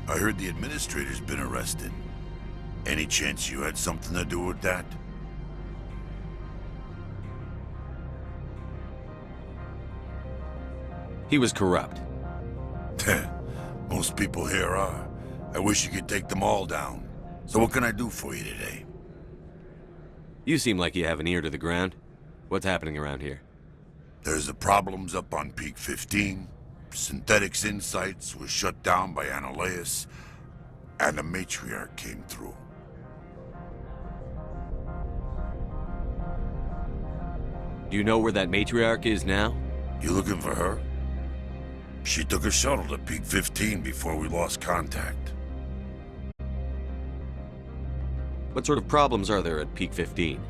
I heard the administrator's been arrested. Any chance you had something to do with that? He was corrupt. Most people here are. I wish you could take them all down. So what can I do for you today? You seem like you have an ear to the ground. What's happening around here? There's the problems up on Peak 15. Synthetics Insights was shut down by Annihilus. And the Matriarch came through. Do you know where that Matriarch is now? You looking for her? She took a shuttle to Peak 15 before we lost contact. What sort of problems are there at Peak 15?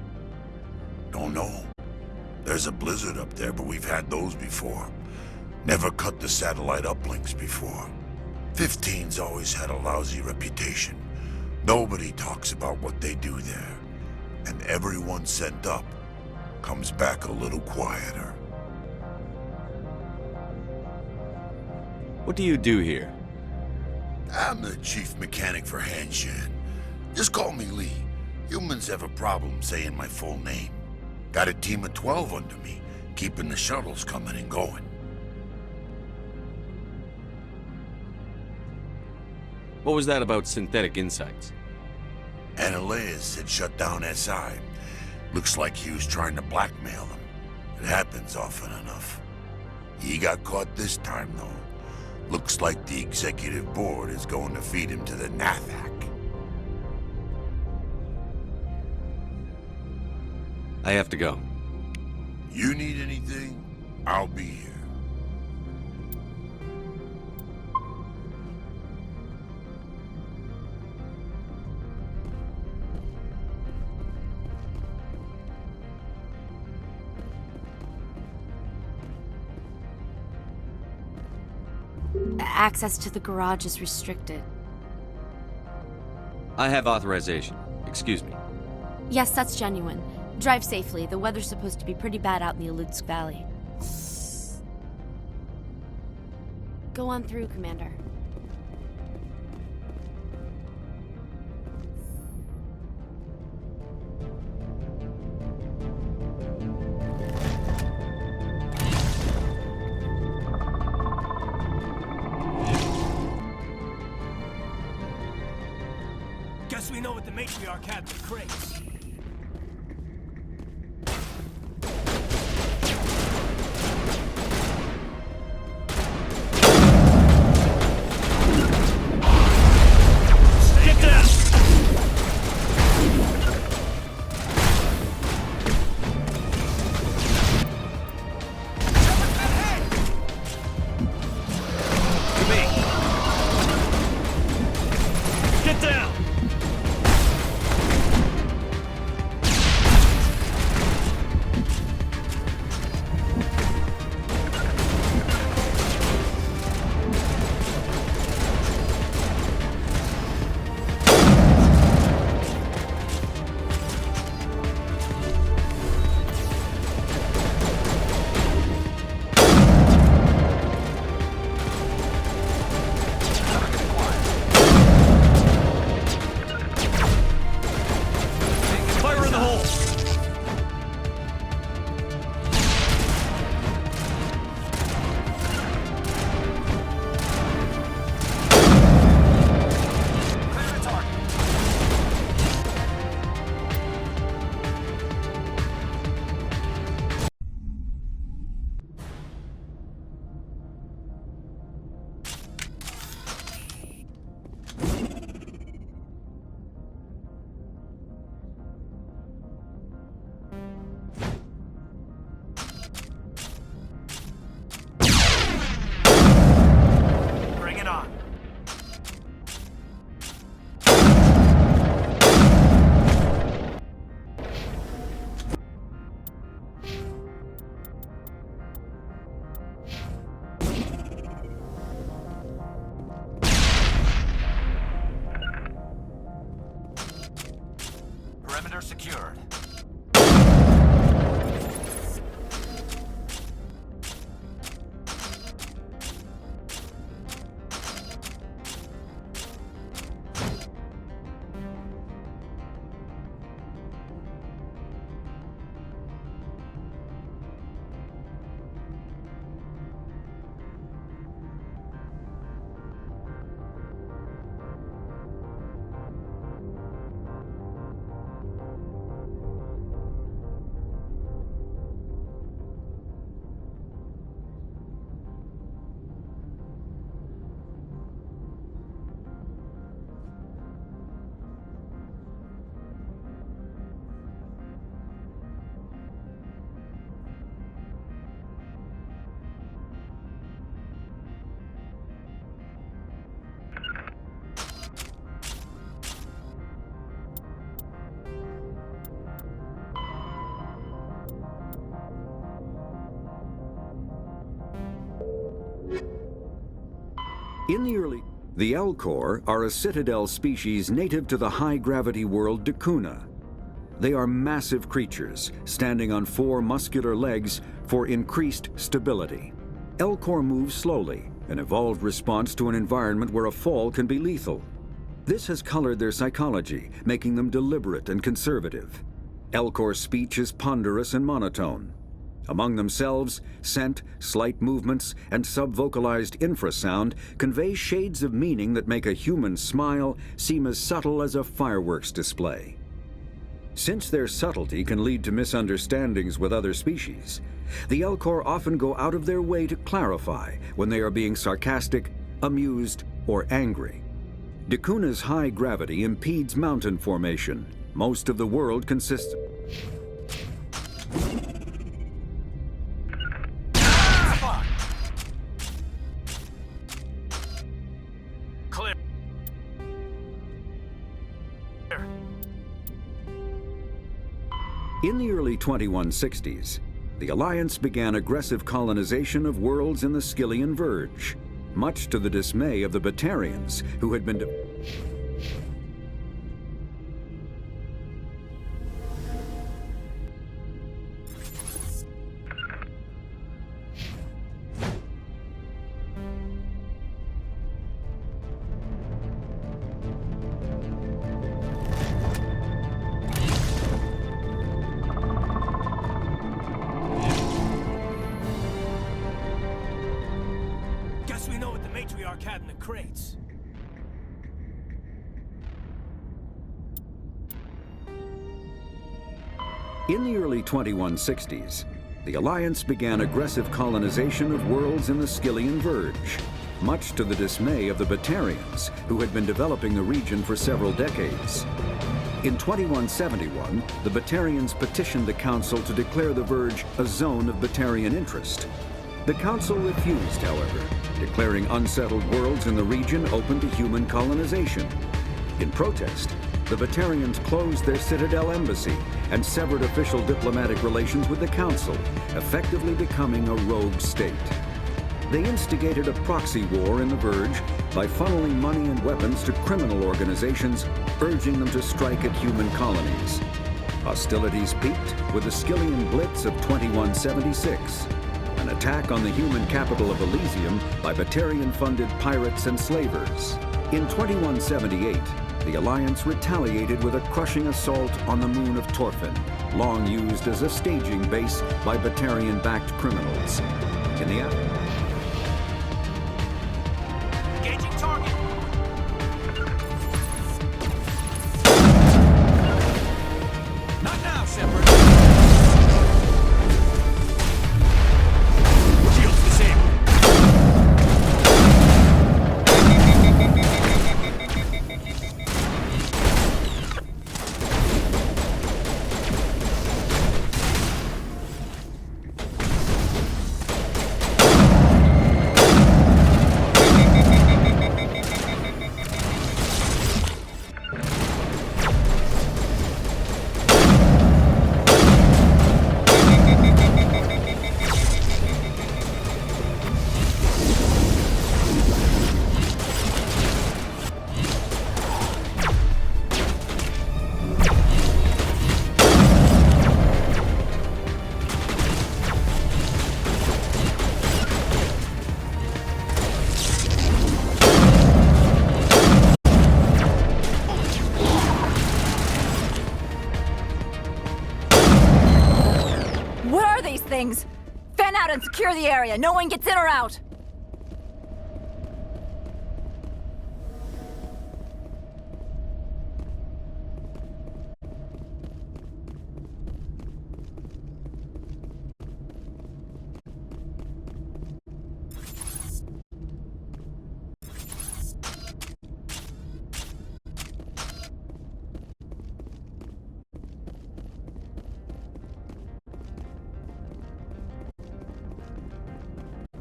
Don't know. There's a blizzard up there, but we've had those before. Never cut the satellite uplinks before. 15's always had a lousy reputation. Nobody talks about what they do there. And everyone sent up comes back a little quieter. What do you do here? I'm the chief mechanic for Hanshan. Just call me Lee. Humans have a problem saying my full name. Got a team of 12 under me, keeping the shuttles coming and going. What was that about Synthetic Insights? Annihilus had shut down SI. Looks like he was trying to blackmail them. It happens often enough. He got caught this time, though. Looks like the executive board is going to feed him to the Nathak. I have to go. You need anything? I'll be here. Access to the garage is restricted. I have authorization. Excuse me. Yes, that's genuine. Drive safely. The weather's supposed to be pretty bad out in the Alutsk Valley. Go on through, Commander. Guess we know what the Matriarch had in the crates. Get down! To me! Get down! Fire in the hole! Clear the target. Bring it on. Perimeter secured. In the Elcor are a citadel species native to the high-gravity world Dakuna. They are massive creatures, standing on 4 muscular legs for increased stability. Elcor move slowly, an evolved response to an environment where a fall can be lethal. This has colored their psychology, making them deliberate and conservative. Elcor's speech is ponderous and monotone. Among themselves, scent, slight movements, and subvocalized infrasound convey shades of meaning that make a human smile seem as subtle as a fireworks display. Since their subtlety can lead to misunderstandings with other species, the Elcor often go out of their way to clarify when they are being sarcastic, amused, or angry. Dakuna's high gravity impedes mountain formation. Most of the world consists Clear. In the early 2160s, the Alliance began aggressive colonization of worlds in the Skyllian Verge, much to the dismay of the Batarians, who had been Guess we know what the matriarch had in the crates. In the early 2160s, the Alliance began aggressive colonization of worlds in the Skyllian Verge, much to the dismay of the Batarians, who had been developing the region for several decades. In 2171, the Batarians petitioned the Council to declare the Verge a zone of Batarian interest. The Council refused, however, declaring unsettled worlds in the region open to human colonization. In protest, the Batarians closed their Citadel embassy and severed official diplomatic relations with the Council, effectively becoming a rogue state. They instigated a proxy war in the Verge by funneling money and weapons to criminal organizations, urging them to strike at human colonies. Hostilities peaked with the Skyllian Blitz of 2176, an attack on the human capital of Elysium by Batarian-funded pirates and slavers. In 2178, the Alliance retaliated with a crushing assault on the moon of Torfin, long used as a staging base by Batarian-backed criminals. In the Engaging target. Not now, Shepard. Shields disabled. What are these things? Fan out and secure the area. No one gets in or out.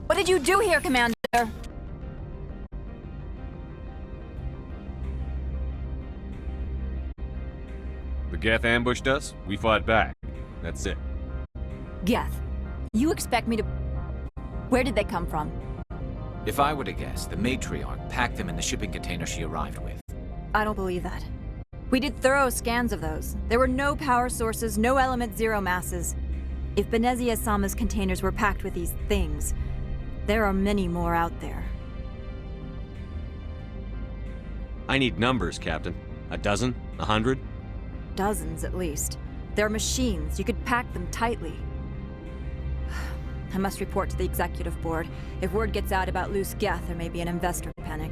What did you do here, Commander? The Geth ambushed us, we fought back. That's it. Geth. You expect me to... Where did they come from? If I were to guess, the matriarch packed them in the shipping container she arrived with. I don't believe that. We did thorough scans of those. There were no power sources, no element zero masses. If Benezia-sama's containers were packed with these things, there are many more out there. I need numbers, Captain. A dozen? 100? Dozens, at least. They're machines. You could pack them tightly. I must report to the executive board. If word gets out about loose Geth, there may be an investor panic.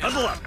Level up!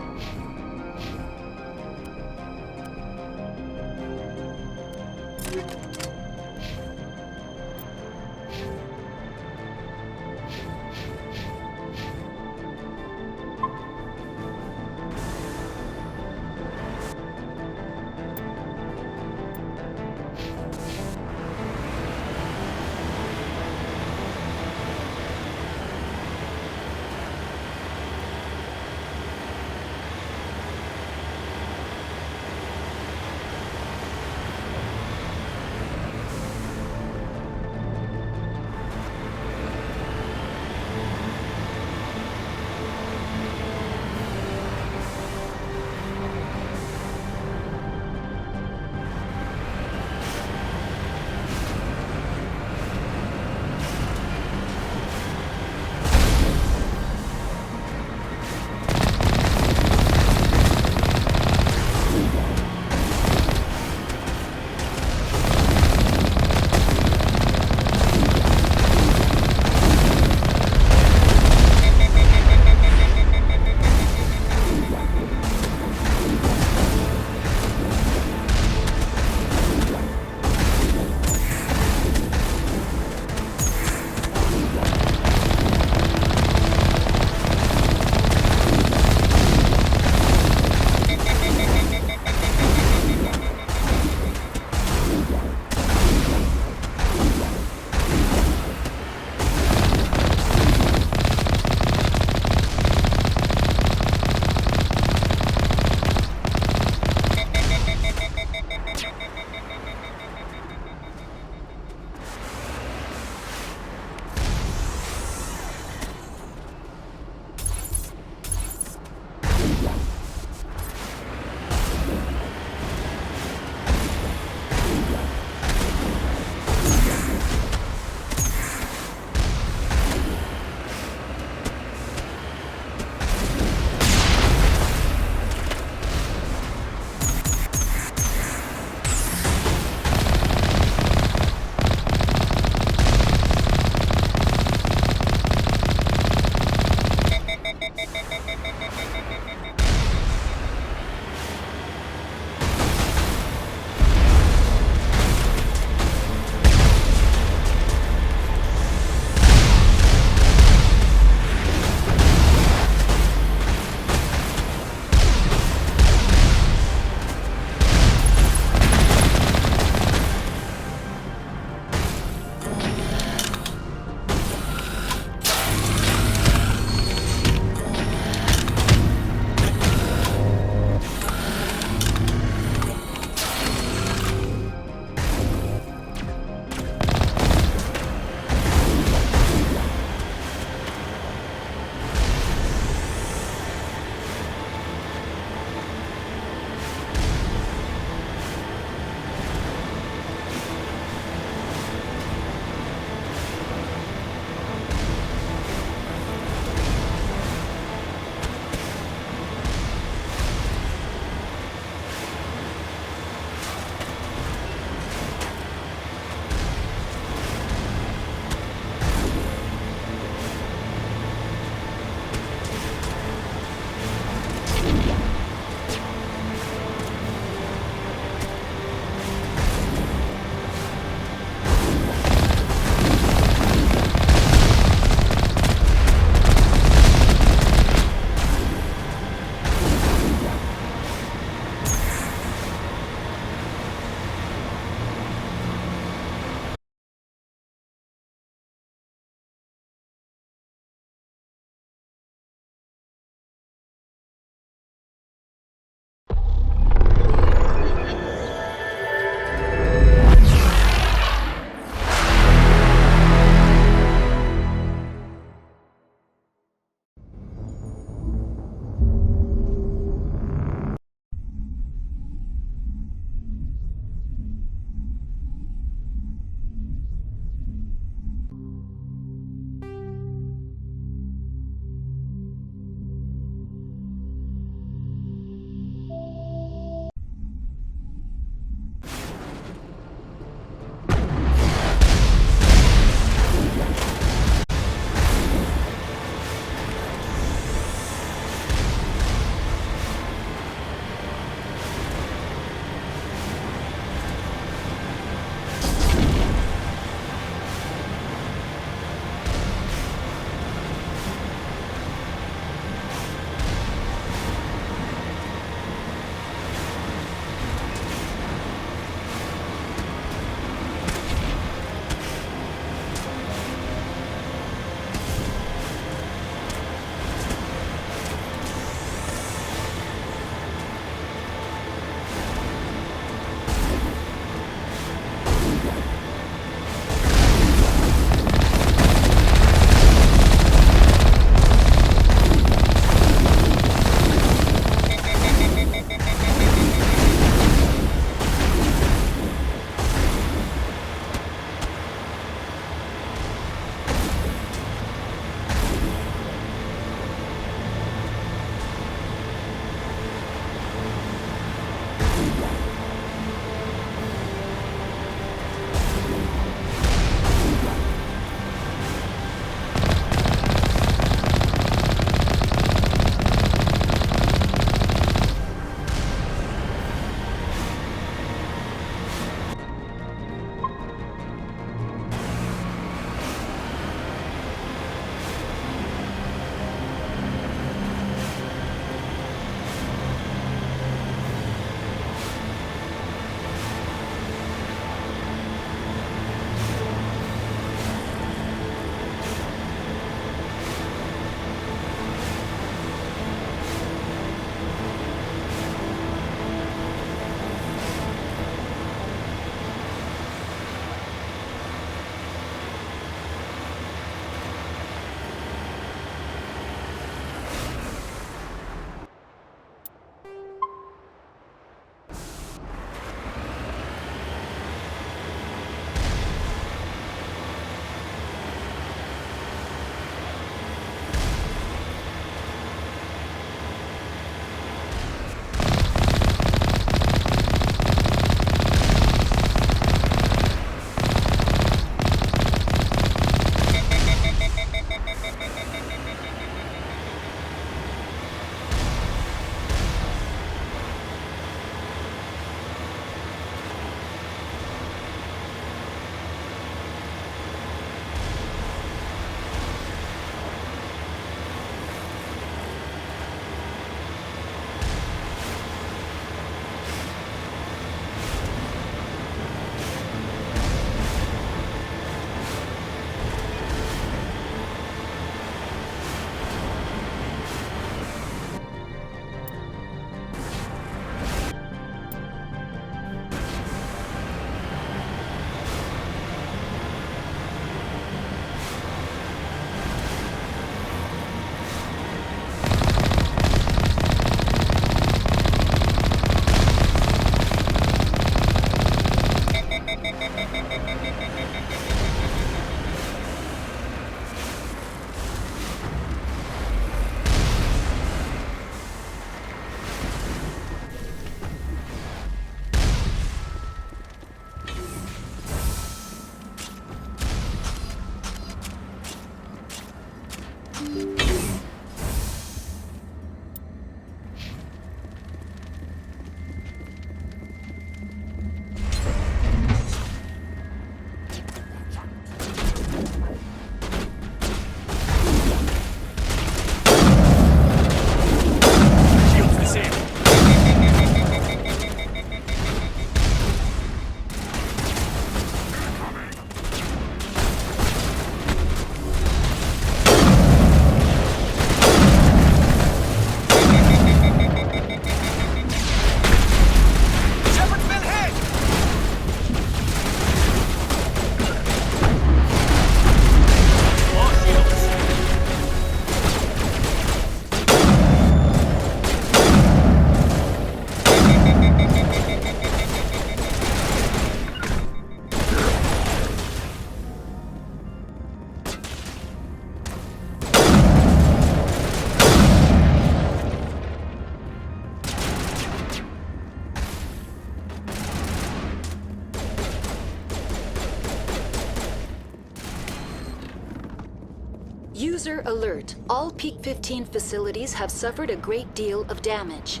User alert. All Peak 15 facilities have suffered a great deal of damage.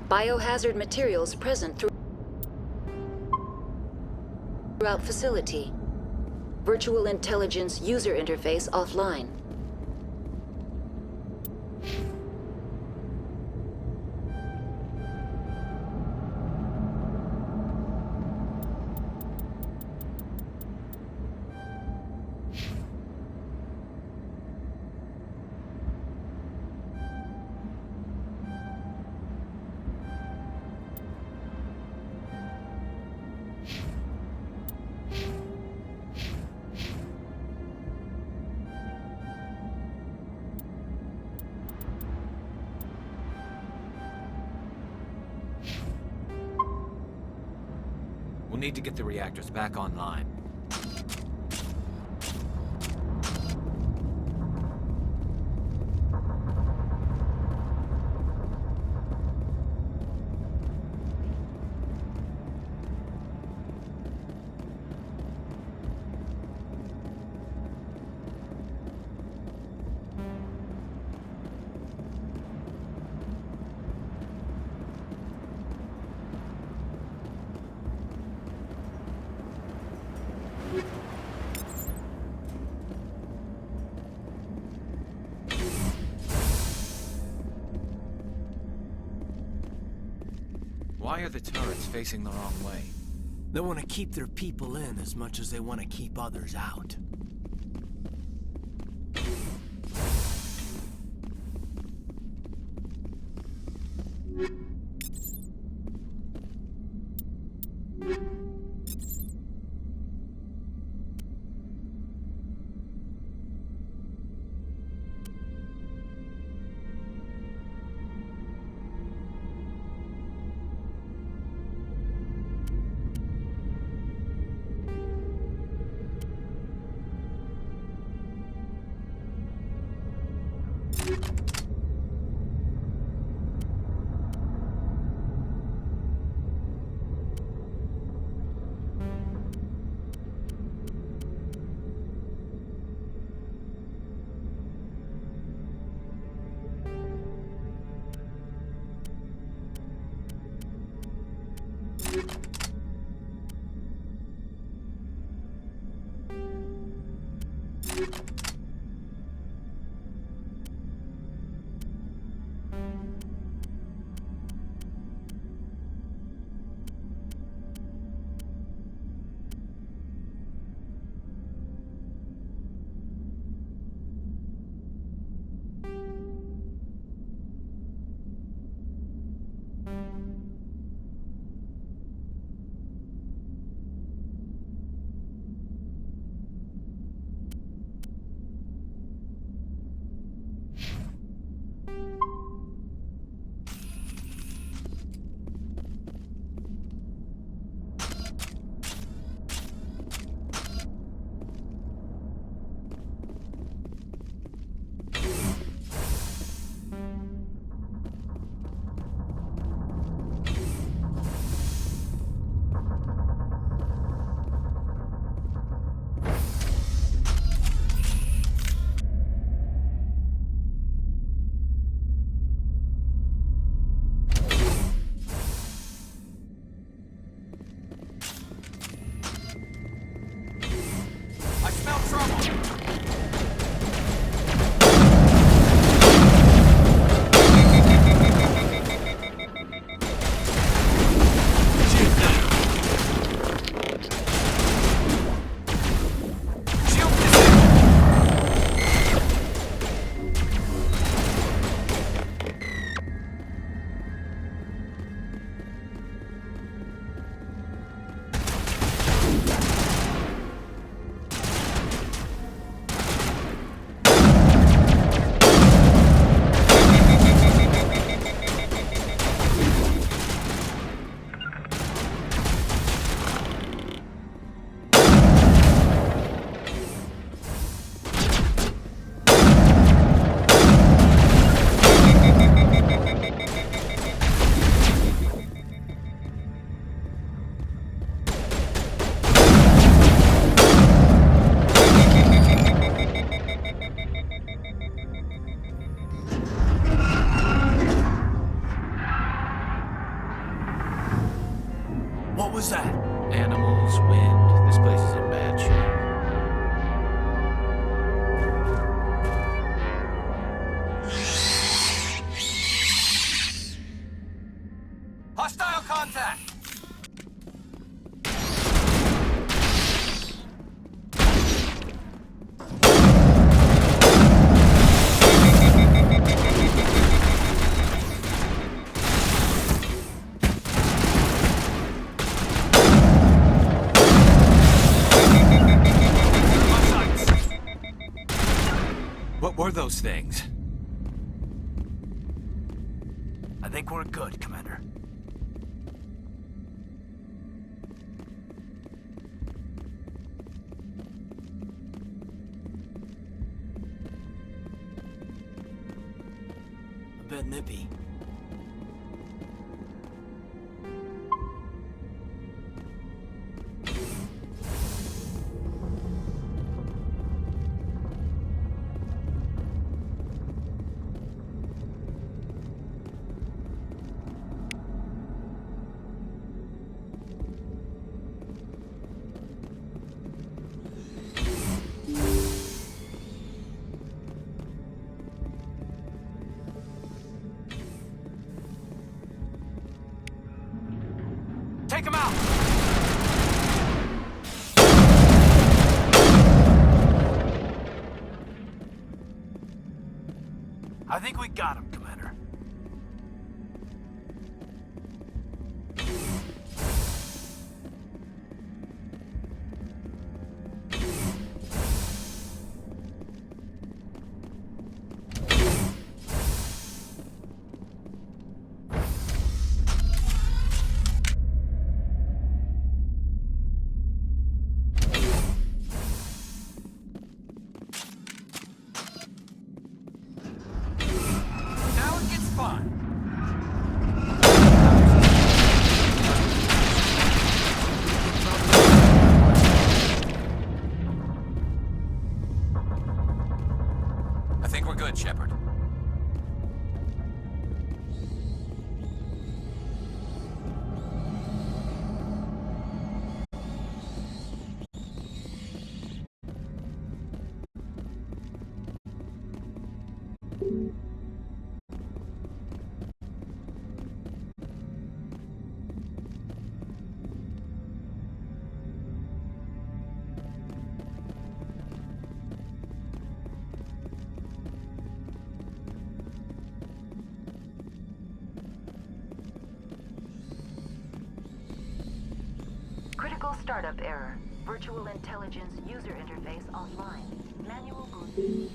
Biohazard materials present throughout facility. Virtual intelligence user interface offline. We'll need to get the reactors back online. Why are the turrets facing the wrong way? They want to keep their people in as much as they want to keep others out. What were those things? I think we're good, Commander. A bit nippy. Take him out! I think we got him, Commander. Now it gets fun. I think we're good, Shepard. Critical startup error. Virtual intelligence user interface offline. Manual boot.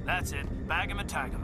That's it. Bag him and tag him.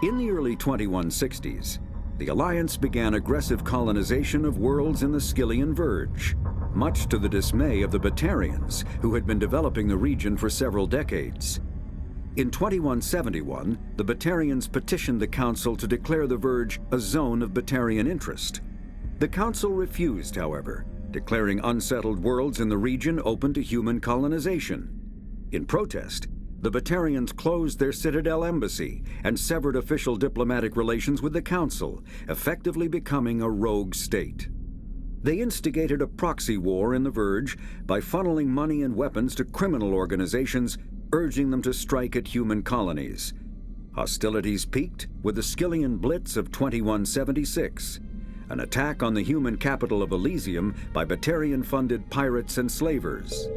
In the early 2160s, the Alliance began aggressive colonization of worlds in the Skyllian Verge, much to the dismay of the Batarians, who had been developing the region for several decades. In 2171, the Batarians petitioned the Council to declare the Verge a zone of Batarian interest. The Council refused, however, declaring unsettled worlds in the region open to human colonization. In protest, the Batarians closed their Citadel embassy and severed official diplomatic relations with the Council, effectively becoming a rogue state. They instigated a proxy war in the Verge by funneling money and weapons to criminal organizations, urging them to strike at human colonies. Hostilities peaked with the Skyllian Blitz of 2176, an attack on the human capital of Elysium by Batarian-funded pirates and slavers.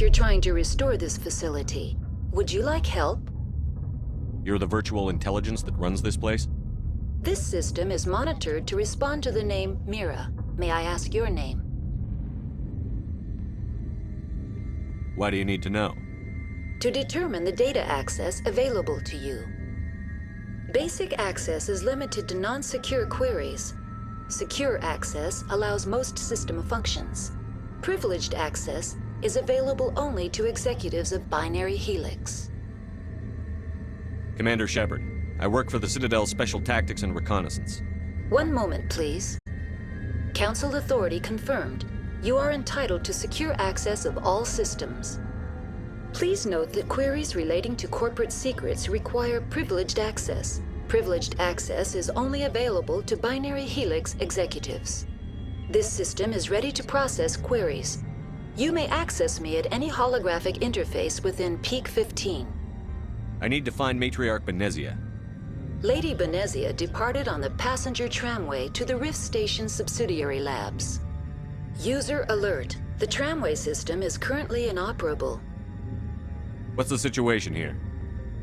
you're trying to restore this facility. Would you like help? You're the virtual intelligence that runs this place? This system is monitored to respond to the name Mira. May I ask your name? Why do you need to know? To determine the data access available to you. Basic access is limited to non-secure queries. Secure access allows most system functions. Privileged access is available only to executives of Binary Helix. Commander Shepard, I work for the Citadel's Special Tactics and Reconnaissance. One moment, please. Council authority confirmed. You are entitled to secure access of all systems. Please note that queries relating to corporate secrets require privileged access. Privileged access is only available to Binary Helix executives. This system is ready to process queries. You may access me at any holographic interface within Peak 15. I need to find Matriarch Benezia. Lady Benezia departed on the passenger tramway to the Rift Station subsidiary labs. User alert. The tramway system is currently inoperable. What's the situation here?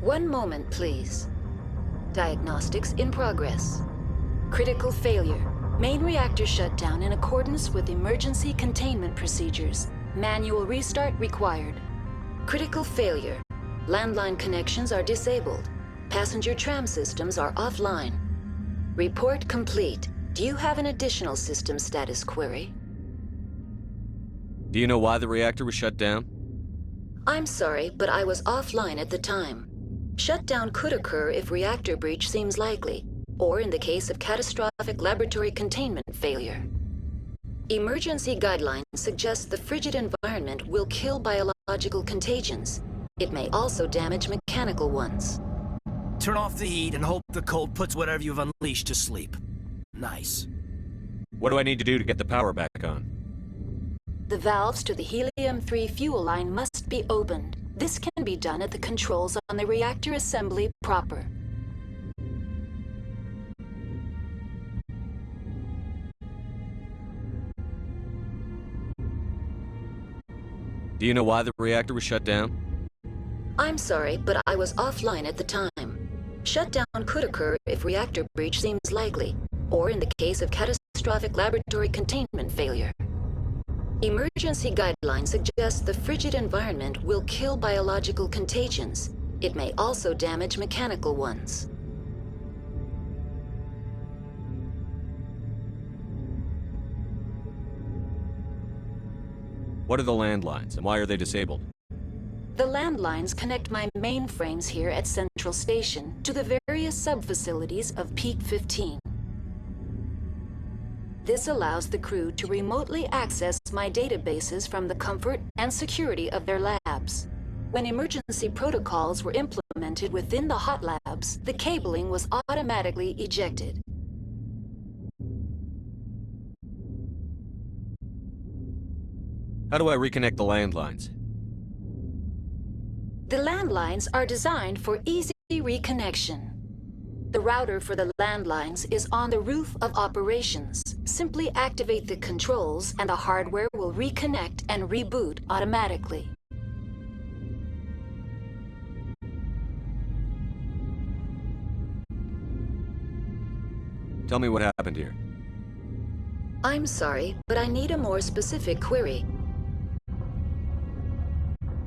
One moment, please. Diagnostics in progress. Critical failure. Main reactor shut down in accordance with emergency containment procedures. Manual restart required. Critical failure. Landline connections are disabled. Passenger tram systems are offline. Report complete. Do you have an additional system status query? Do you know why the reactor was shut down? I'm sorry, but I was offline at the time. Shutdown could occur if reactor breach seems likely, or in the case of catastrophic laboratory containment failure. Emergency guidelines suggest the frigid environment will kill biological contagions. It may also damage mechanical ones. Turn off the heat and hope the cold puts whatever you've unleashed to sleep. Nice. What do I need to do to get the power back on? The valves to the helium-3 fuel line must be opened. This can be done at the controls on the reactor assembly proper. Do you know why the reactor was shut down? I'm sorry, but I was offline at the time. Shutdown could occur if reactor breach seems likely, or in the case of catastrophic laboratory containment failure. Emergency guidelines suggest the frigid environment will kill biological contagions. It may also damage mechanical ones. What are the landlines, and why are they disabled? The landlines connect my mainframes here at Central Station to the various sub-facilities of Peak 15. This allows the crew to remotely access my databases from the comfort and security of their labs. When emergency protocols were implemented within the hot labs, the cabling was automatically ejected. How do I reconnect the landlines? The landlines are designed for easy reconnection. The router for the landlines is on the roof of operations. Simply activate the controls and the hardware will reconnect and reboot automatically. Tell me what happened here. I'm sorry, but I need a more specific query.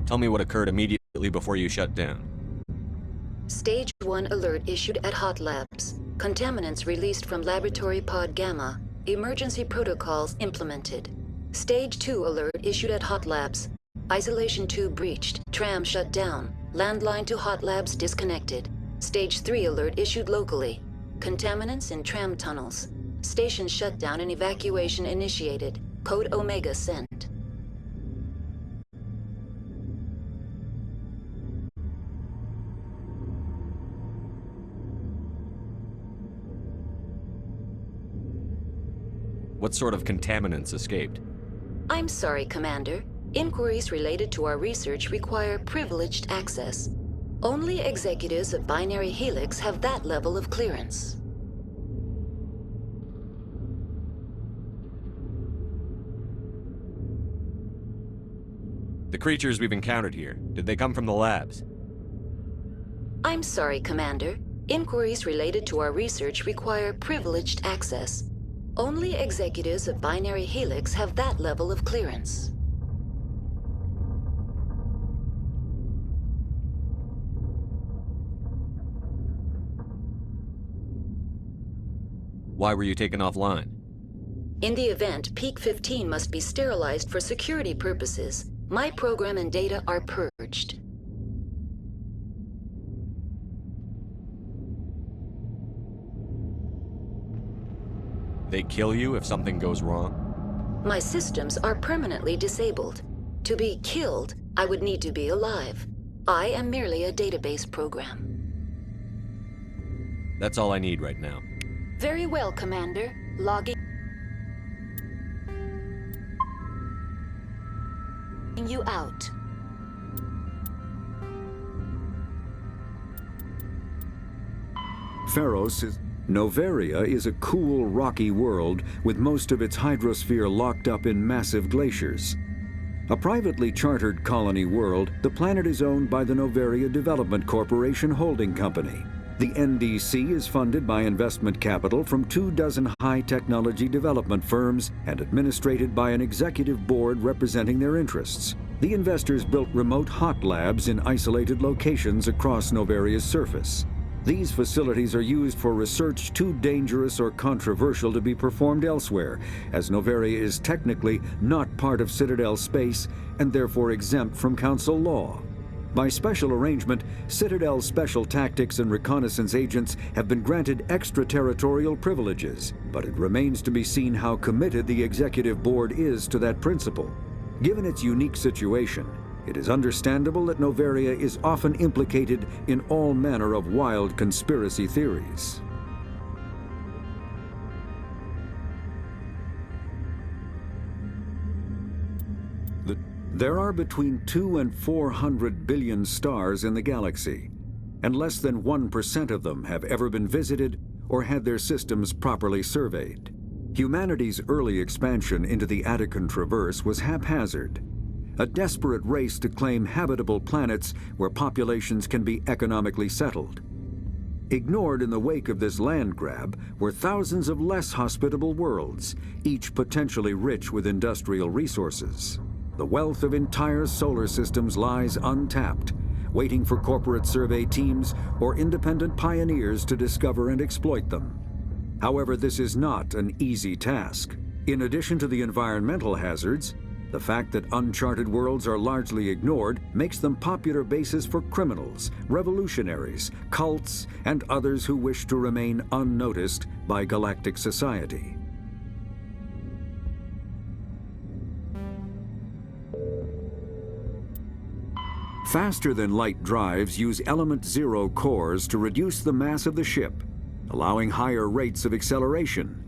Tell me what occurred immediately before you shut down. Stage 1 alert issued at Hot Labs. Contaminants released from Laboratory Pod Gamma. Emergency protocols implemented. Stage 2 alert issued at Hot Labs. Isolation tube breached. Tram shut down. Landline to Hot Labs disconnected. Stage 3 alert issued locally. Contaminants in tram tunnels. Station shutdown and evacuation initiated. Code Omega sent. What sort of contaminants escaped? I'm sorry, Commander. Inquiries related to our research require privileged access. Only executives of Binary Helix have that level of clearance. The creatures we've encountered here, did they come from the labs? I'm sorry, Commander. Inquiries related to our research require privileged access. Only executives of Binary Helix have that level of clearance. Why were you taken offline? In the event, Peak 15 must be sterilized for security purposes. My program and data are purged. They kill you if something goes wrong? My systems are permanently disabled. To be killed, I would need to be alive. I am merely a database program. That's all I need right now. Very well, Commander. Logging you out. Pharos is... Noveria is a cool, rocky world with most of its hydrosphere locked up in massive glaciers. A privately chartered colony world, the planet is owned by the Noveria Development Corporation Holding Company. The NDC is funded by investment capital from 24 high-technology development firms and administrated by an executive board representing their interests. The investors built remote hot labs in isolated locations across Noveria's surface. These facilities are used for research too dangerous or controversial to be performed elsewhere, as Noveria is technically not part of Citadel space and therefore exempt from Council law. By special arrangement, Citadel Special Tactics and Reconnaissance agents have been granted extraterritorial privileges, but it remains to be seen how committed the Executive Board is to that principle. Given its unique situation, it is understandable that Noveria is often implicated in all manner of wild conspiracy theories. There are between 200 and 400 billion stars in the galaxy, and less than 1% of them have ever been visited or had their systems properly surveyed. Humanity's early expansion into the Attican Traverse was haphazard, a desperate race to claim habitable planets where populations can be economically settled. Ignored in the wake of this land grab were thousands of less hospitable worlds, each potentially rich with industrial resources. The wealth of entire solar systems lies untapped, waiting for corporate survey teams or independent pioneers to discover and exploit them. However, this is not an easy task. In addition to the environmental hazards, the fact that uncharted worlds are largely ignored makes them popular bases for criminals, revolutionaries, cults, and others who wish to remain unnoticed by galactic society. Faster-than-light drives use element zero cores to reduce the mass of the ship, allowing higher rates of acceleration.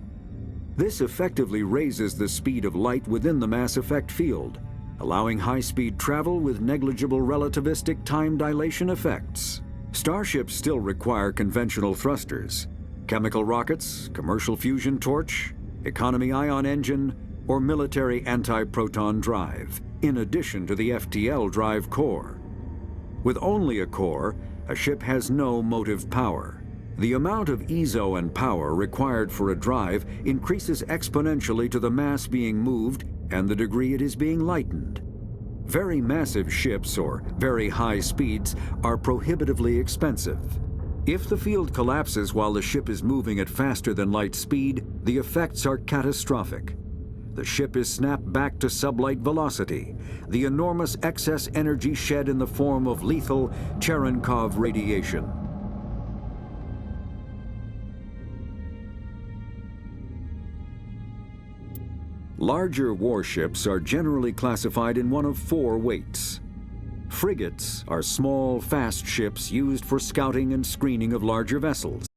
This effectively raises the speed of light within the mass effect field, allowing high-speed travel with negligible relativistic time dilation effects. Starships still require conventional thrusters, chemical rockets, commercial fusion torch, economy ion engine, or military anti-proton drive, in addition to the FTL drive core. With only a core, a ship has no motive power. The amount of EZO and power required for a drive increases exponentially to the mass being moved and the degree it is being lightened. Very massive ships or very high speeds are prohibitively expensive. If the field collapses while the ship is moving at faster than light speed, the effects are catastrophic. The ship is snapped back to sublight velocity, the enormous excess energy shed in the form of lethal Cherenkov radiation. Larger warships are generally classified in one of four weights. Frigates are small, fast ships used for scouting and screening of larger vessels.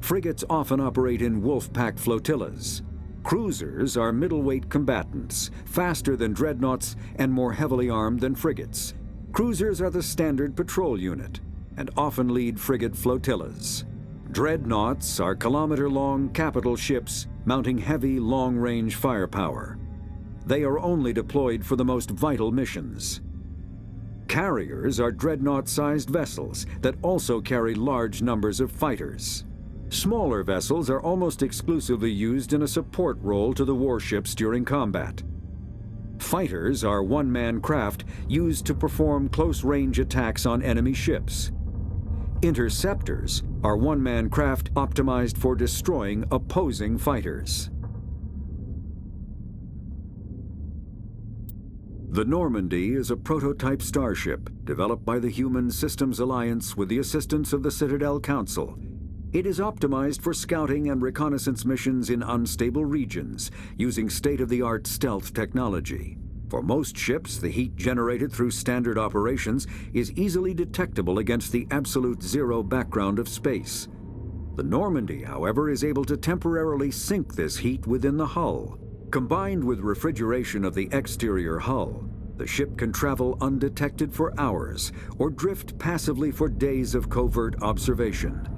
Frigates often operate in wolf-pack flotillas. Cruisers are middleweight combatants, faster than dreadnoughts and more heavily armed than frigates. Cruisers are the standard patrol unit and often lead frigate flotillas. Dreadnoughts are kilometer-long capital ships mounting heavy, long-range firepower. They are only deployed for the most vital missions. Carriers are dreadnought-sized vessels that also carry large numbers of fighters. Smaller vessels are almost exclusively used in a support role to the warships during combat. Fighters are one-man craft used to perform close-range attacks on enemy ships. Interceptors are one-man craft optimized for destroying opposing fighters. The Normandy is a prototype starship developed by the Human Systems Alliance with the assistance of the Citadel Council. It is optimized for scouting and reconnaissance missions in unstable regions using state-of-the-art stealth technology. For most ships, the heat generated through standard operations is easily detectable against the absolute zero background of space. The Normandy, however, is able to temporarily sink this heat within the hull. Combined with refrigeration of the exterior hull, the ship can travel undetected for hours or drift passively for days of covert observation.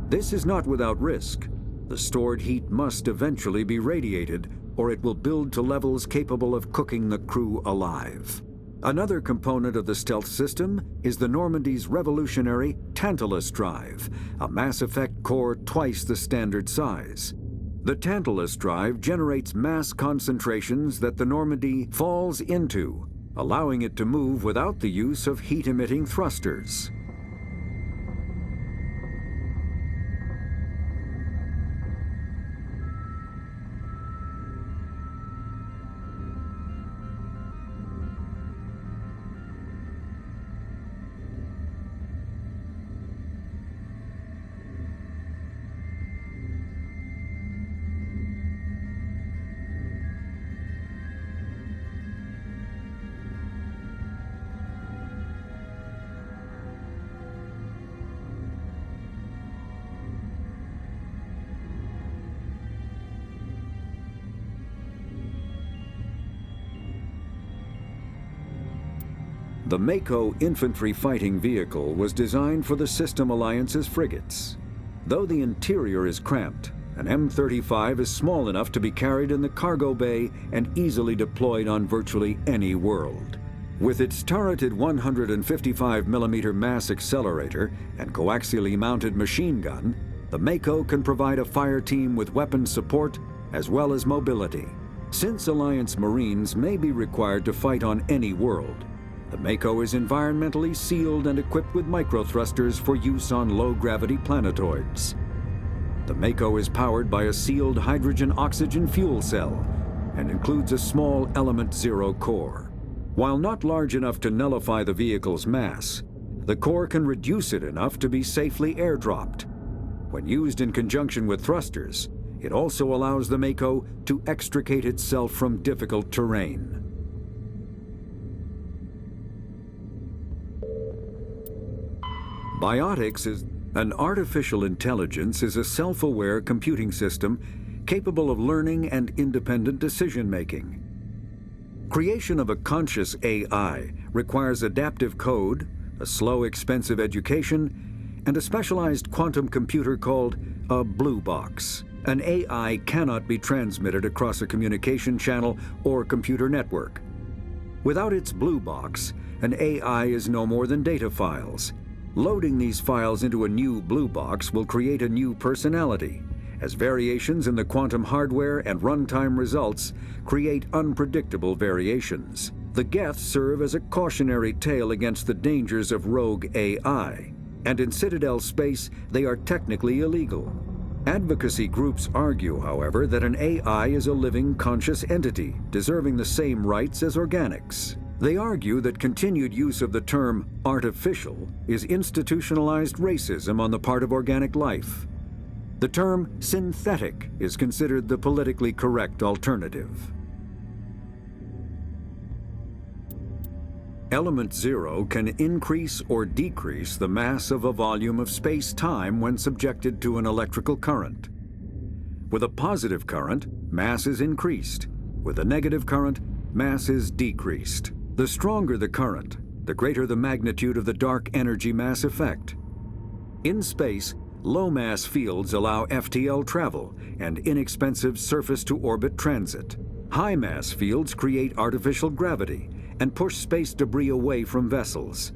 This is not without risk. The stored heat must eventually be radiated, or it will build to levels capable of cooking the crew alive. Another component of the stealth system is the Normandy's revolutionary Tantalus drive, a mass effect core twice the standard size. The Tantalus drive generates mass concentrations that the Normandy falls into, allowing it to move without the use of heat-emitting thrusters. The Mako infantry fighting vehicle was designed for the System Alliance's frigates. Though the interior is cramped, an M35 is small enough to be carried in the cargo bay and easily deployed on virtually any world. With its turreted 155mm mass accelerator and coaxially mounted machine gun, the Mako can provide a fire team with weapon support as well as mobility. Since Alliance Marines may be required to fight on any world, the Mako is environmentally sealed and equipped with microthrusters for use on low-gravity planetoids. The Mako is powered by a sealed hydrogen-oxygen fuel cell and includes a small Element Zero core. While not large enough to nullify the vehicle's mass, the core can reduce it enough to be safely airdropped. When used in conjunction with thrusters, it also allows the Mako to extricate itself from difficult terrain. Biotics is an artificial intelligence is a self-aware computing system capable of learning and independent decision-making. Creation of a conscious AI requires adaptive code, a slow, expensive education, and a specialized quantum computer called a blue box. An AI cannot be transmitted across a communication channel or computer network. Without its blue box, an AI is no more than data files. Loading these files into a new blue box will create a new personality, as variations in the quantum hardware and runtime results create unpredictable variations. The Geth serve as a cautionary tale against the dangers of rogue AI, and in Citadel space they are technically illegal. Advocacy groups argue, however, that an AI is a living, conscious entity, deserving the same rights as organics. They argue that continued use of the term artificial is institutionalized racism on the part of organic life. The term synthetic is considered the politically correct alternative. Element Zero can increase or decrease the mass of a volume of space-time when subjected to an electrical current. With a positive current, mass is increased. With a negative current, mass is decreased. The stronger the current, the greater the magnitude of the dark energy mass effect. In space, low-mass fields allow FTL travel and inexpensive surface-to-orbit transit. High-mass fields create artificial gravity and push space debris away from vessels.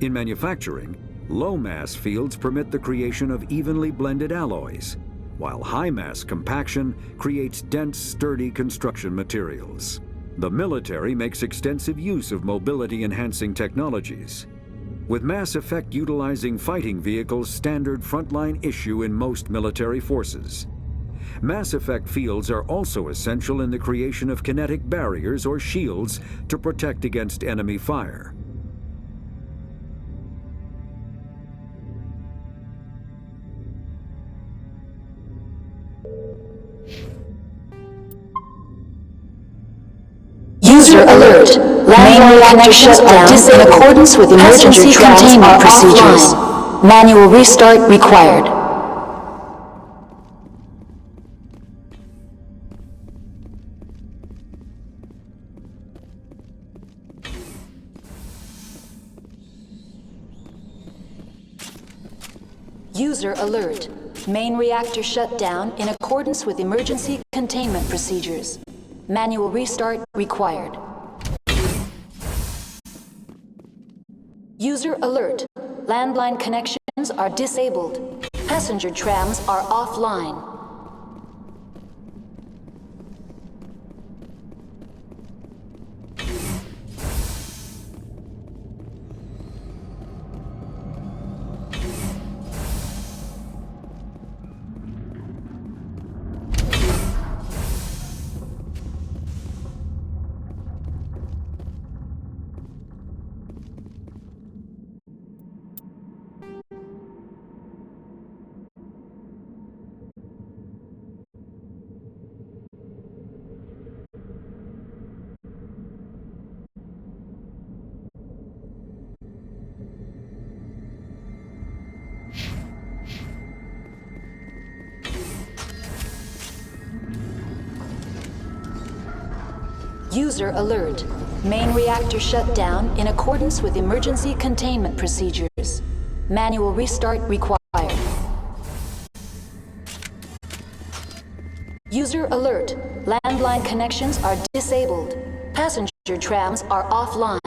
In manufacturing, low mass fields permit the creation of evenly blended alloys, while high mass compaction creates dense, sturdy construction materials. The military makes extensive use of mobility-enhancing technologies, with mass effect utilizing fighting vehicles standard frontline issue in most military forces. Mass effect fields are also essential in the creation of kinetic barriers or shields to protect against enemy fire. User alert. Main reactor shutdown in accordance with emergency containment procedures. Manual restart required. User alert. Main reactor shut down in accordance with emergency containment procedures. Manual restart required. User alert. Landline connections are disabled. Passenger trams are offline. User alert. Main reactor shut down in accordance with emergency containment procedures. Manual restart required. User alert. Landline connections are disabled. Passenger trams are offline.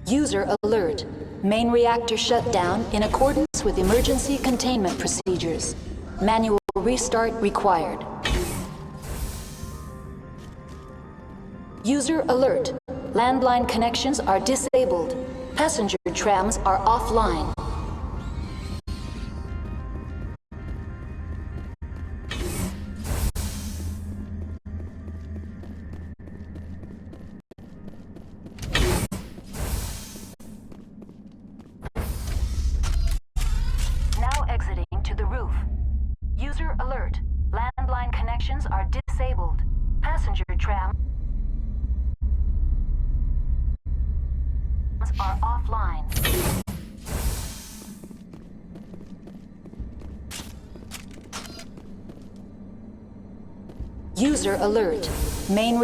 User alert. Main reactor shut down in accordance with emergency containment procedures. Manual restart required. User alert. Landline connections are disabled. Passenger trams are offline. Exiting to the roof. User alert. Landline connections are disabled. Passenger trams are offline. User alert. Main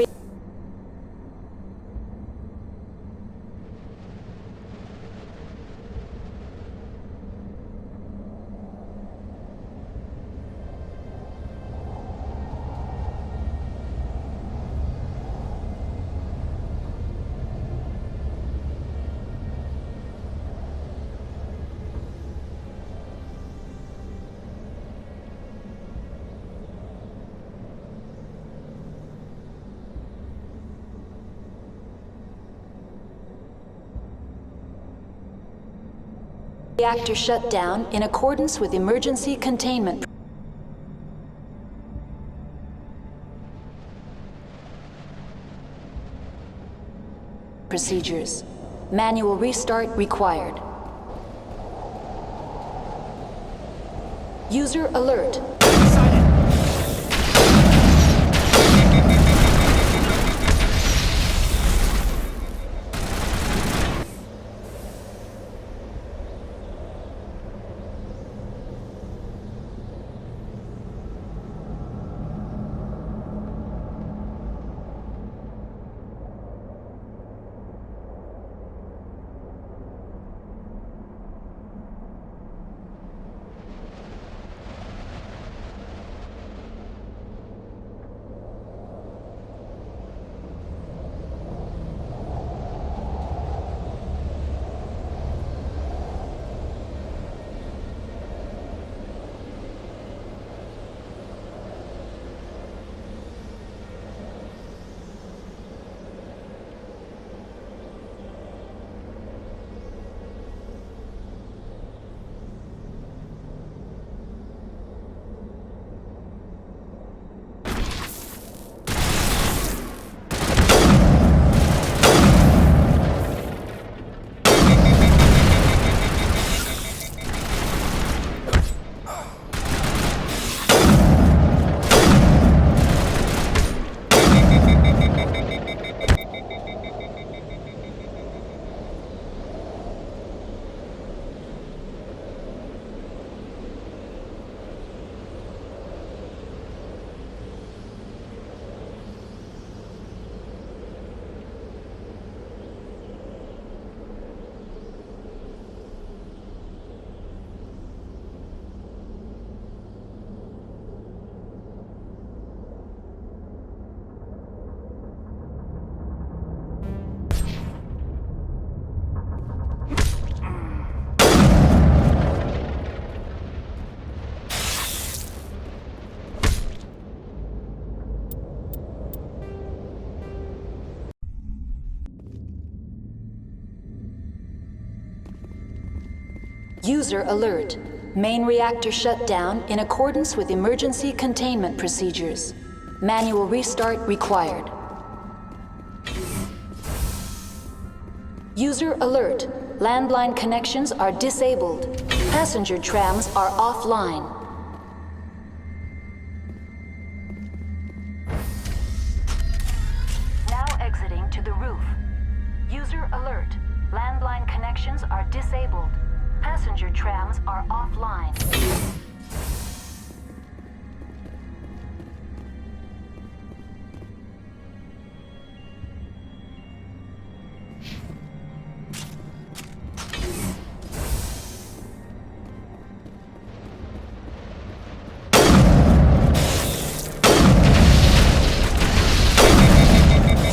reactor shut down in accordance with emergency containment procedures. Manual restart required. User alert. User alert. Main reactor shut down in accordance with emergency containment procedures. Manual restart required. User alert. Landline connections are disabled. Passenger trams are offline. Now exiting to the roof. User alert. Landline connections are disabled. Passenger trams are offline.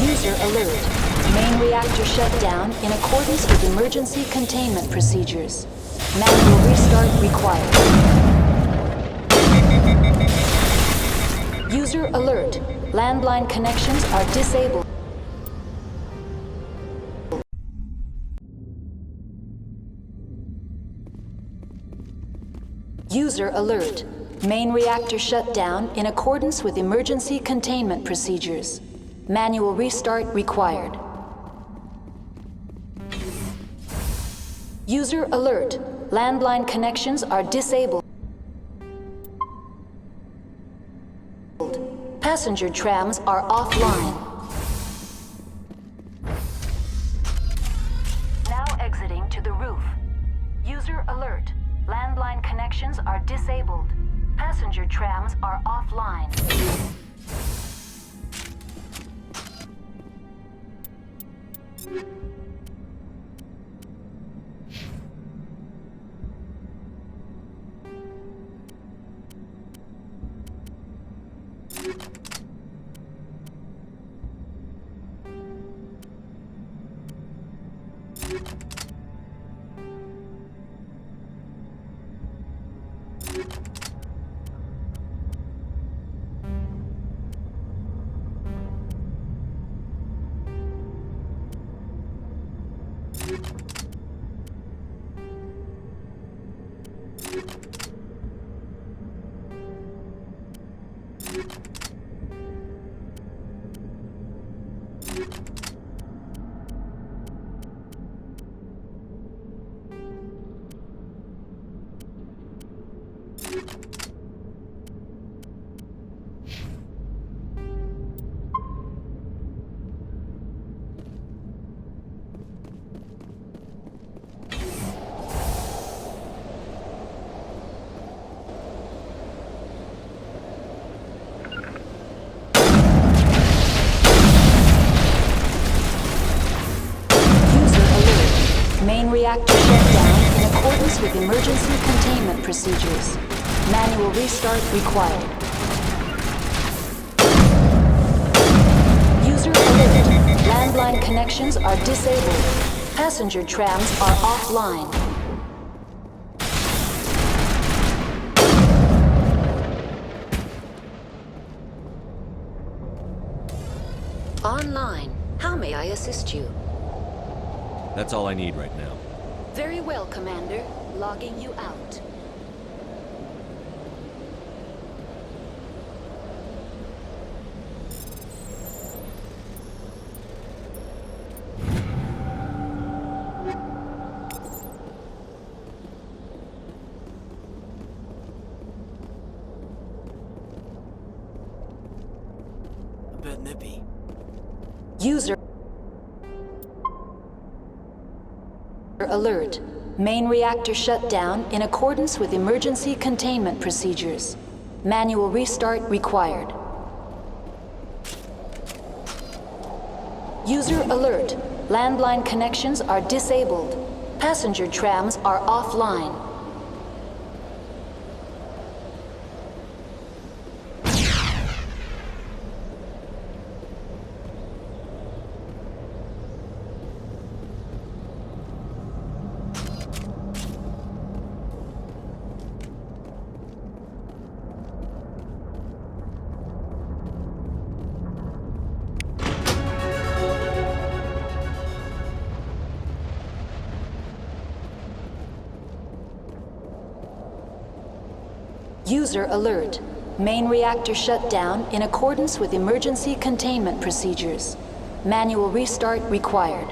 User alert. Main reactor shut down in accordance with emergency containment procedures. Manual restart required. User alert. Landline connections are disabled. User alert. Main reactor shut down in accordance with emergency containment procedures. Manual restart required. User alert. Landline connections are disabled. Passenger trams are offline. Now exiting to the roof. User alert. Landline connections are disabled. Passenger trams are offline. Main reactor shut down in accordance with emergency containment procedures. Manual restart required. User alert. Landline connections are disabled. Passenger trams are offline. Online. How may I assist you? That's all I need right now. Very well, Commander. Logging you out. A bit nippy. User alert. Main reactor shut down in accordance with emergency containment procedures. Manual restart required. User alert. Landline connections are disabled. Passenger trams are offline. User alert. Main reactor shut down in accordance with emergency containment procedures. Manual restart required.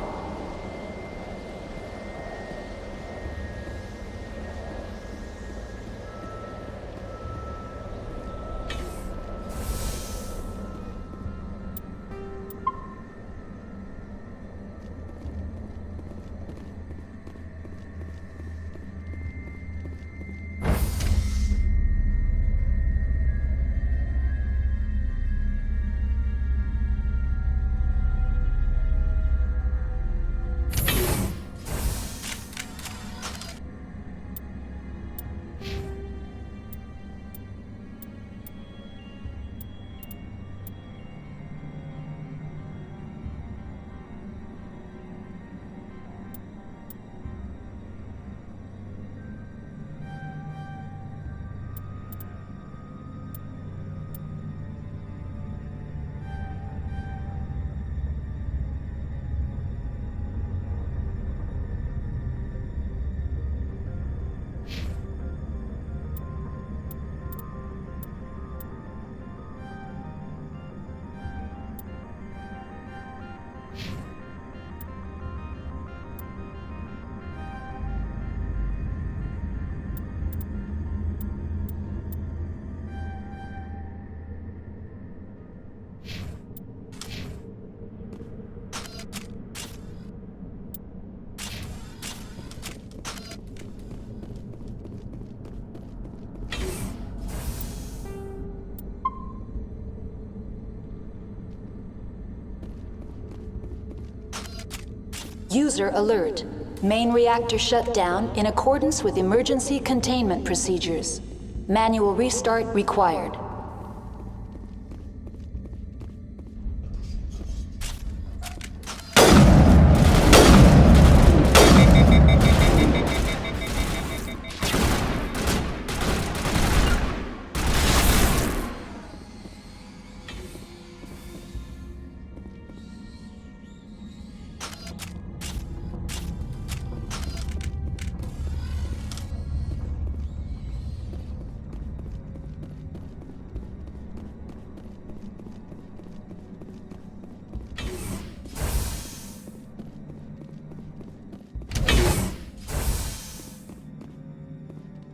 User alert. Main reactor shut down in accordance with emergency containment procedures. Manual restart required.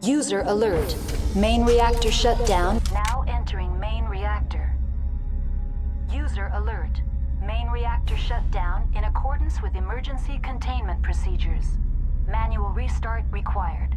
User alert. Main reactor shut down. Now entering main reactor. User alert. Main reactor shut down in accordance with emergency containment procedures. Manual restart required.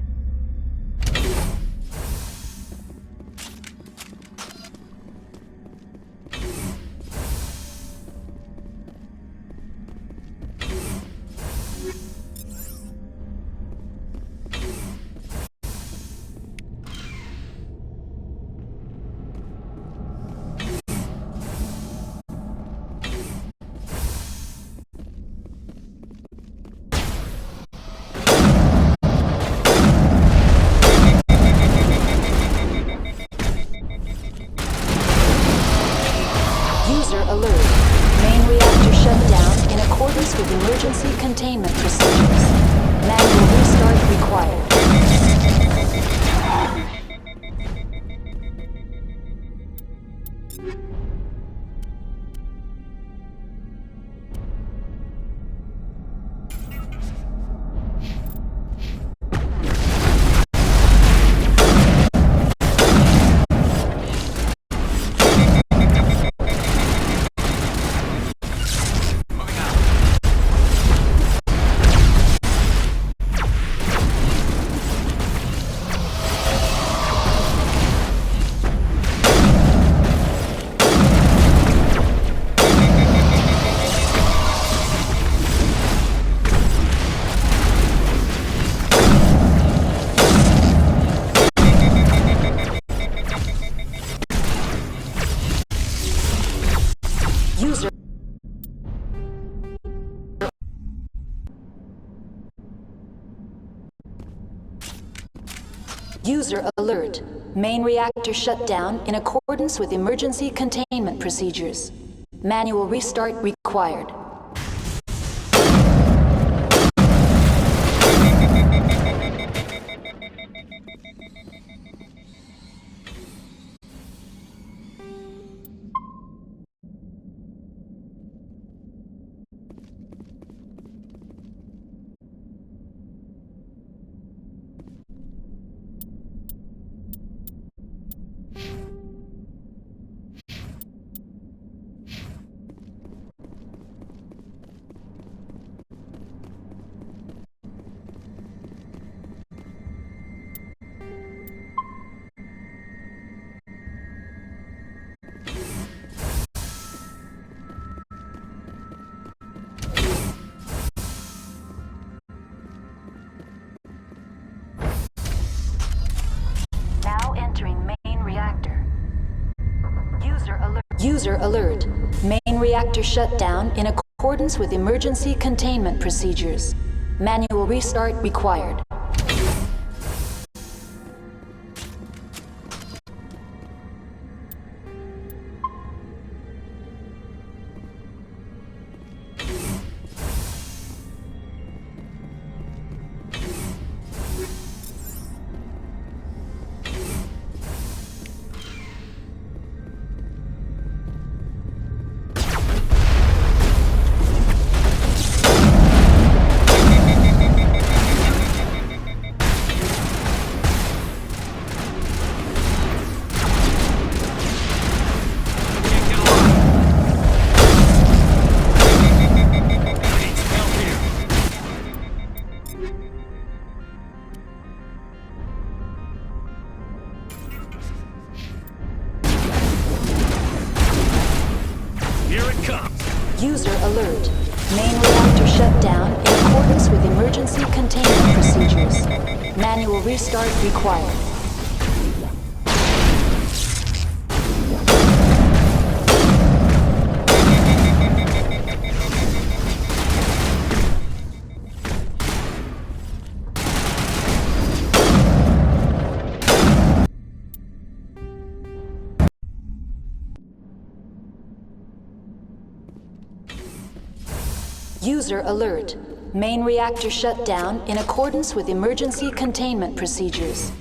User alert. Main reactor shut down in accordance with emergency containment procedures. Manual restart required. User User alert. Main reactor shut down in accordance with emergency containment procedures. Manual restart required. User alert. Main reactor shut down in accordance with emergency containment procedures. Manual restart required. User alert. Main reactor shut down in accordance with emergency containment procedures. Manual restart required. User alert. Main reactor shut down in accordance with emergency containment procedures.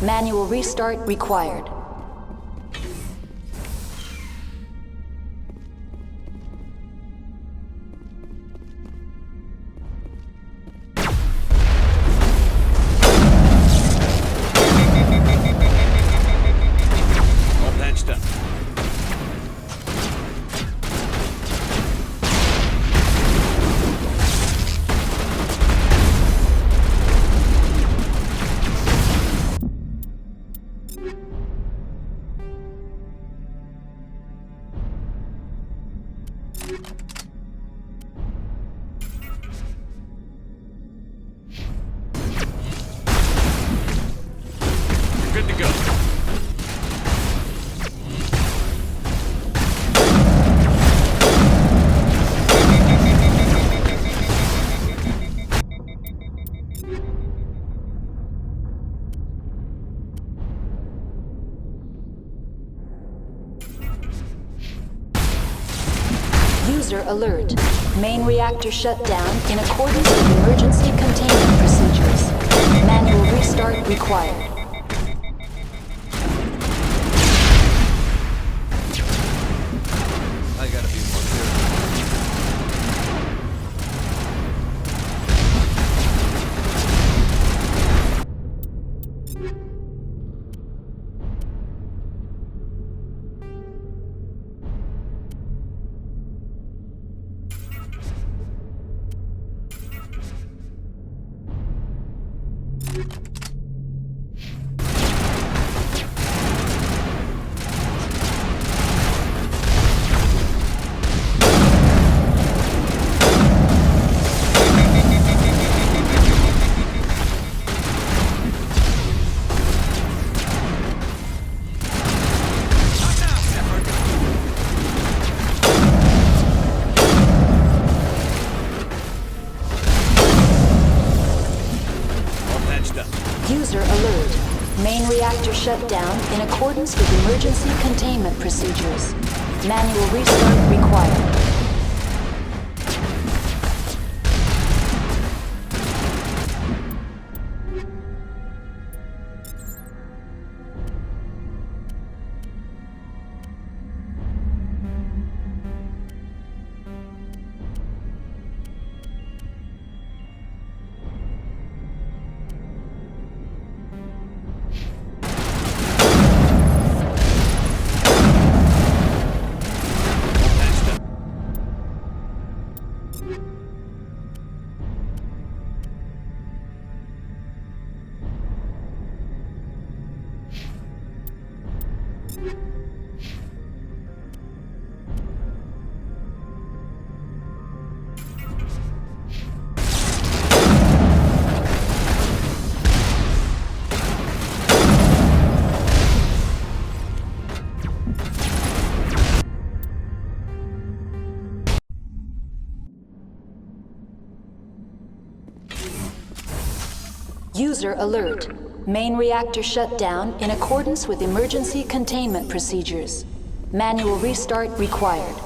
Manual restart required. All patched up. Good to go. User alert. Main reactor shut down in accordance with emergency containment procedures. Manual restart required. I gotta be more careful. User alert. Main reactor shut down in accordance with emergency containment procedures. Manual restart required. User alert. Main reactor shut down in accordance with emergency containment procedures. Manual restart required.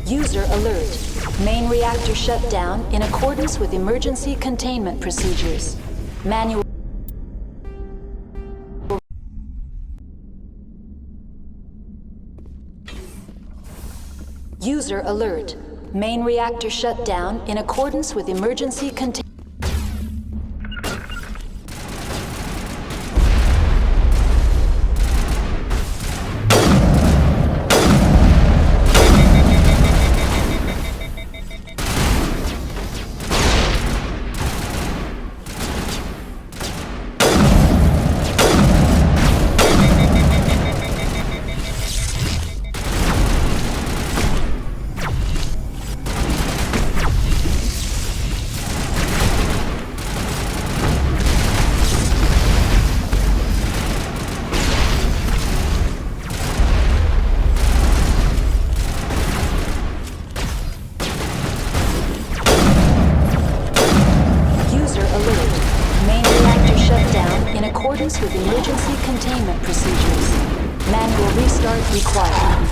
User alert. Main reactor shut down in accordance with emergency containment procedures. Manual. User alert. Main reactor shut down in accordance with emergency containment. With emergency containment procedures. Manual restart required.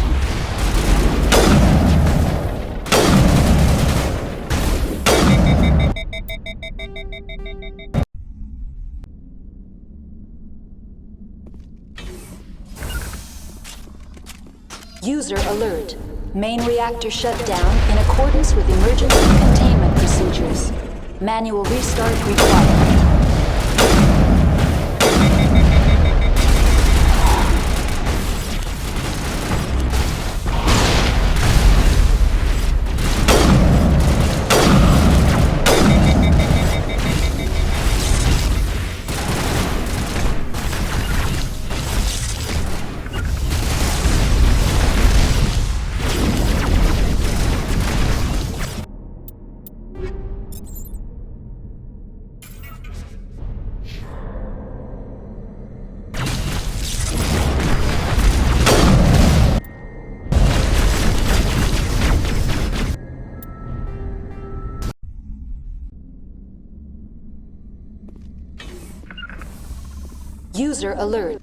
User alert. Main reactor shut down in accordance with emergency containment procedures. Manual restart required. User alert.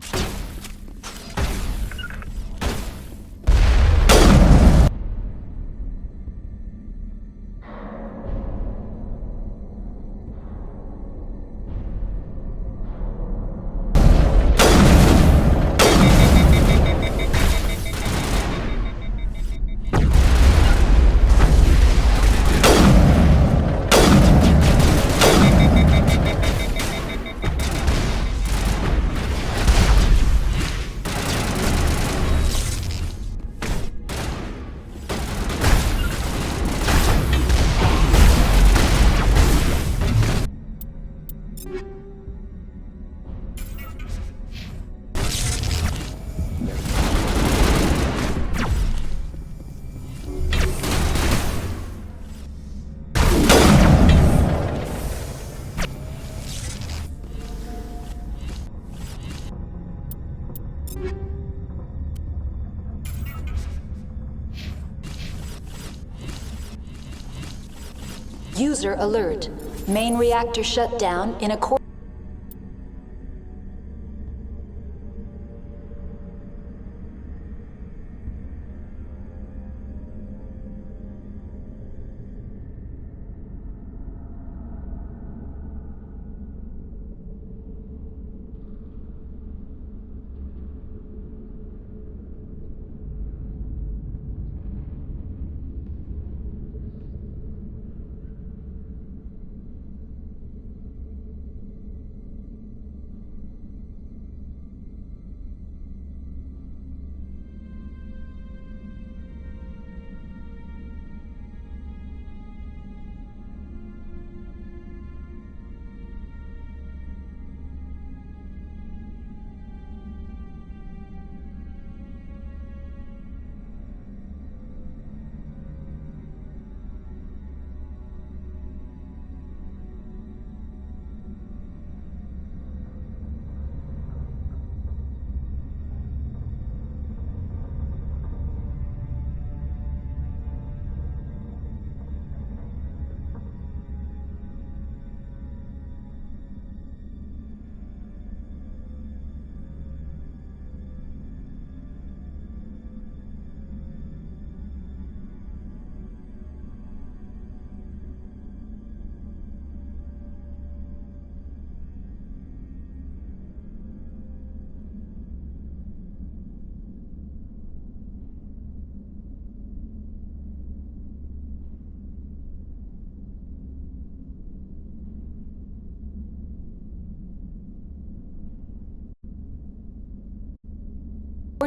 User alert. Main reactor shut down in accordance.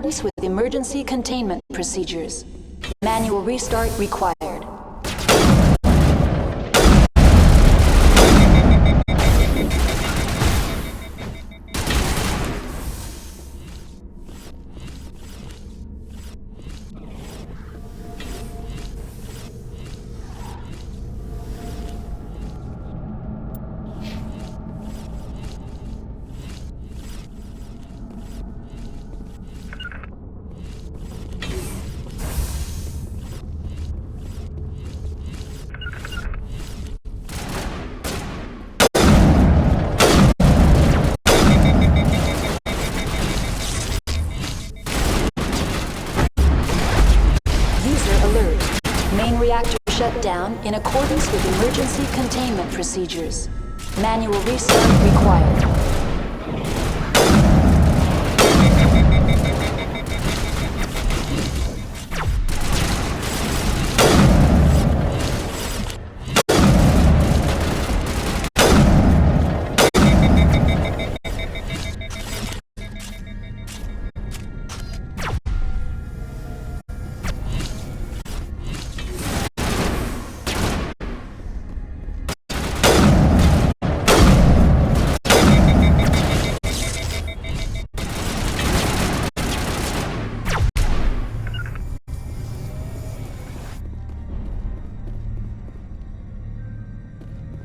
accordance with emergency containment procedures. Manual restart required. Reactor shut down in accordance with emergency containment procedures. Manual restart required.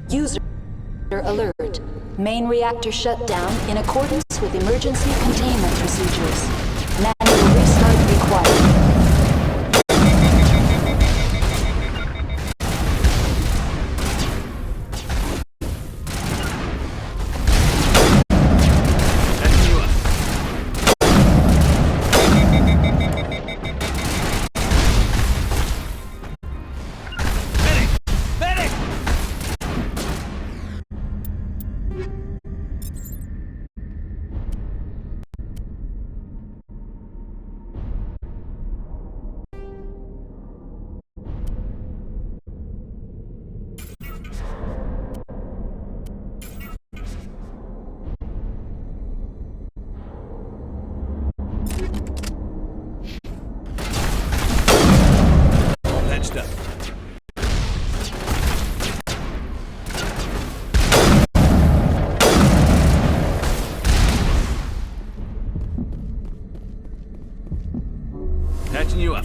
User alert. Main reactor shut down in accordance with emergency containment procedures. Manual restart required. Patching you up.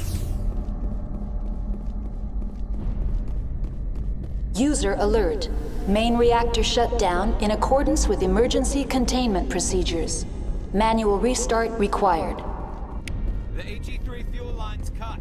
User alert. Main reactor shut down in accordance with emergency containment procedures. Manual restart required. The HE3 fuel line's cut.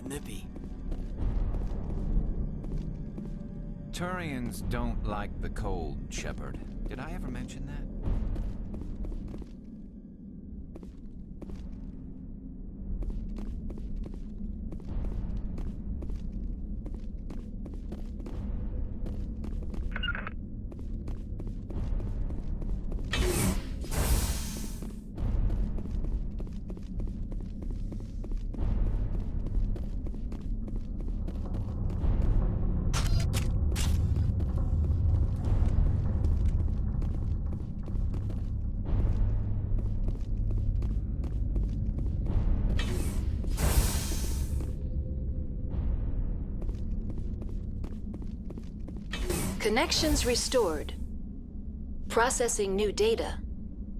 letting it be. Turians don't like the cold, Shepard. Did I ever mention that? Connections restored. Processing new data.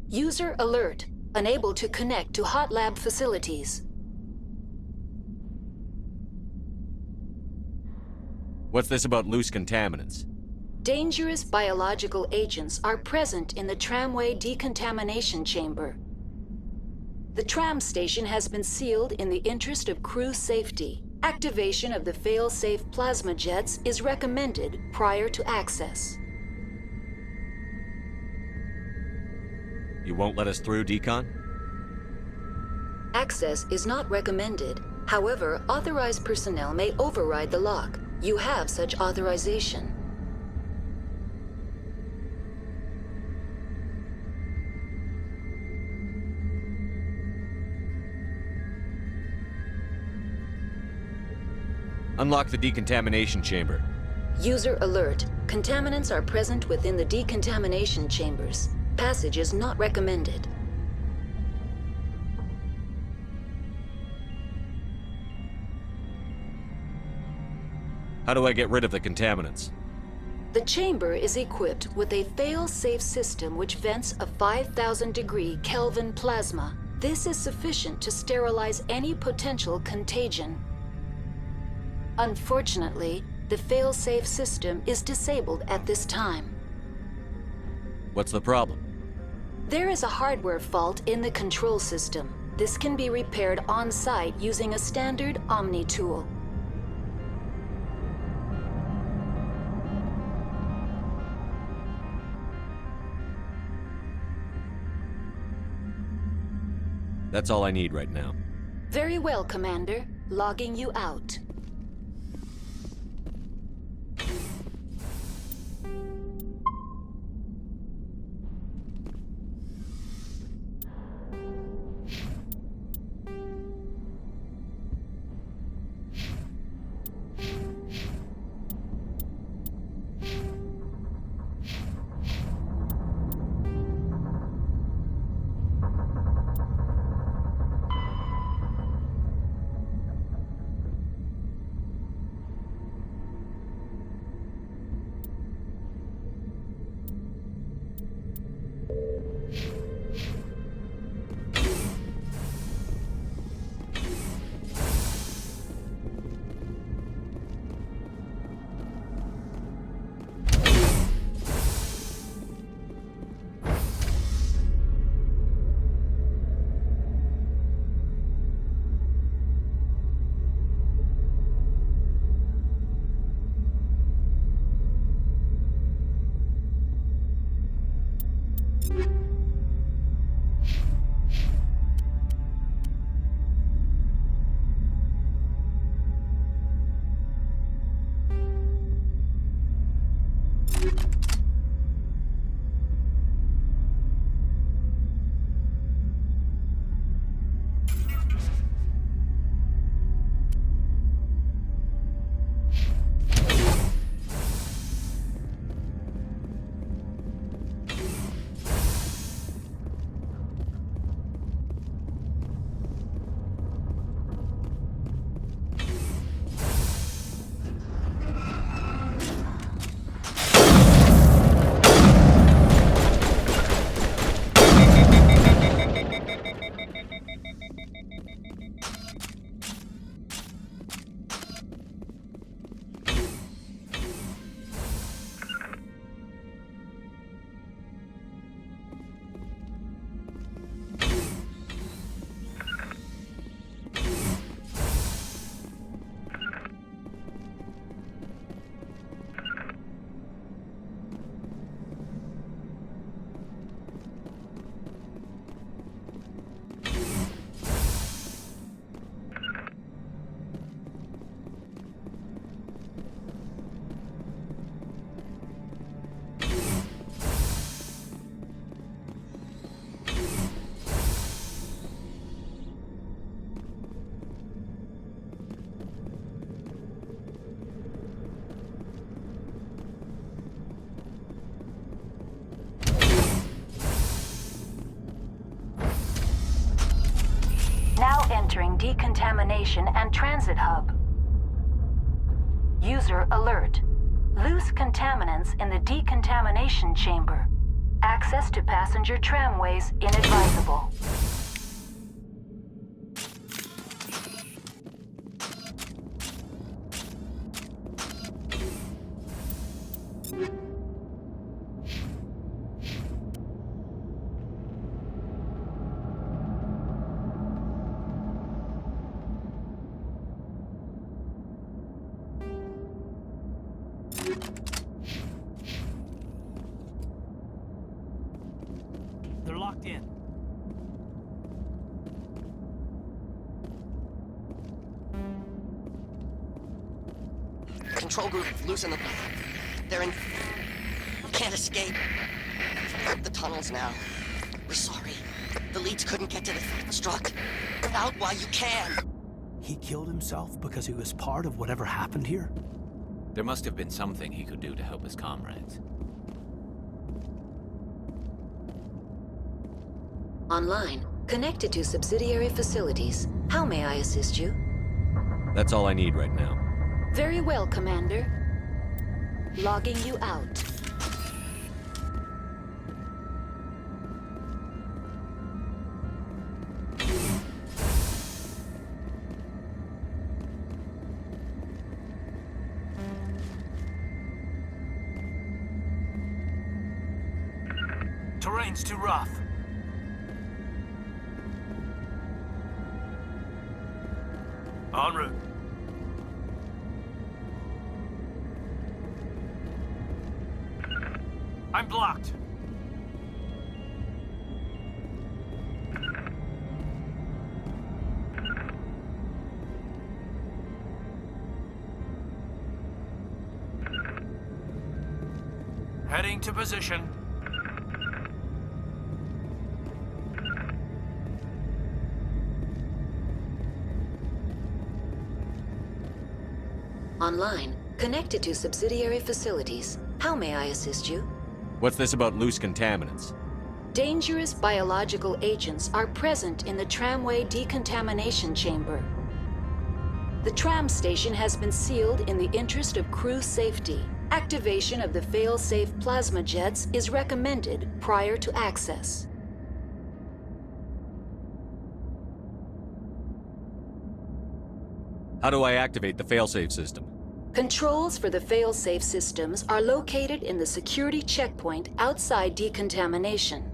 User alert. Unable to connect to hot lab facilities. What's this about loose contaminants? Dangerous biological agents are present in the tramway decontamination chamber. The tram station has been sealed in the interest of crew safety. Activation of the fail-safe plasma jets is recommended prior to access. You won't let us through, Decon? Access is not recommended. However, authorized personnel may override the lock. You have such authorization. Unlock the decontamination chamber. User alert. Contaminants are present within the decontamination chambers. Passage is not recommended. How do I get rid of the contaminants? The chamber is equipped with a fail-safe system which vents a 5,000-degree Kelvin plasma. This is sufficient to sterilize any potential contagion. Unfortunately, the fail-safe system is disabled at this time. What's the problem? There is a hardware fault in the control system. This can be repaired on-site using a standard Omni tool. That's all I need right now. Very well, Commander. Logging you out. decontamination and transit hub. User alert. Loose contaminants in the decontamination chamber. Access to passenger tramways inadvisable. They're locked in. Control group, loosen the... They're in... Can't escape. The tunnels now. We're sorry. The leads couldn't get to the struck. Get out while you can. He killed himself because he was part of whatever happened here? There must have been something he could do to help his comrades. Online, connected to subsidiary facilities. How may I assist you? That's all I need right now. Very well, Commander. Logging you out. Terrain's too rough. En route. I'm blocked. Heading to position. Online, connected to subsidiary facilities. How may I assist you? What's this about loose contaminants? Dangerous biological agents are present in the tramway decontamination chamber. The tram station has been sealed in the interest of crew safety. Activation of the fail-safe plasma jets is recommended prior to access. How do I activate the failsafe system? Controls for the fail-safe systems are located in the security checkpoint outside decontamination.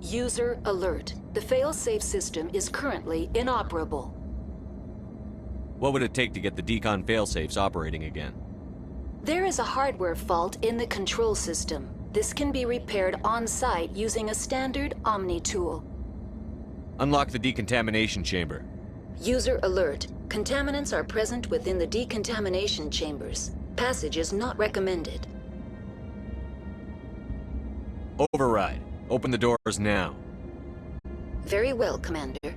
User alert. The fail-safe system is currently inoperable. What would it take to get the decon failsafes operating again? There is a hardware fault in the control system. This can be repaired on-site using a standard Omni tool. Unlock the decontamination chamber. User alert. Contaminants are present within the decontamination chambers. Passage is not recommended. Override. Open the doors now. Very well, Commander.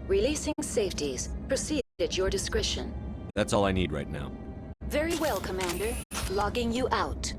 Releasing safeties. Proceed at your discretion. That's all I need right now. Very well, Commander. Logging you out.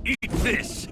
Eat this!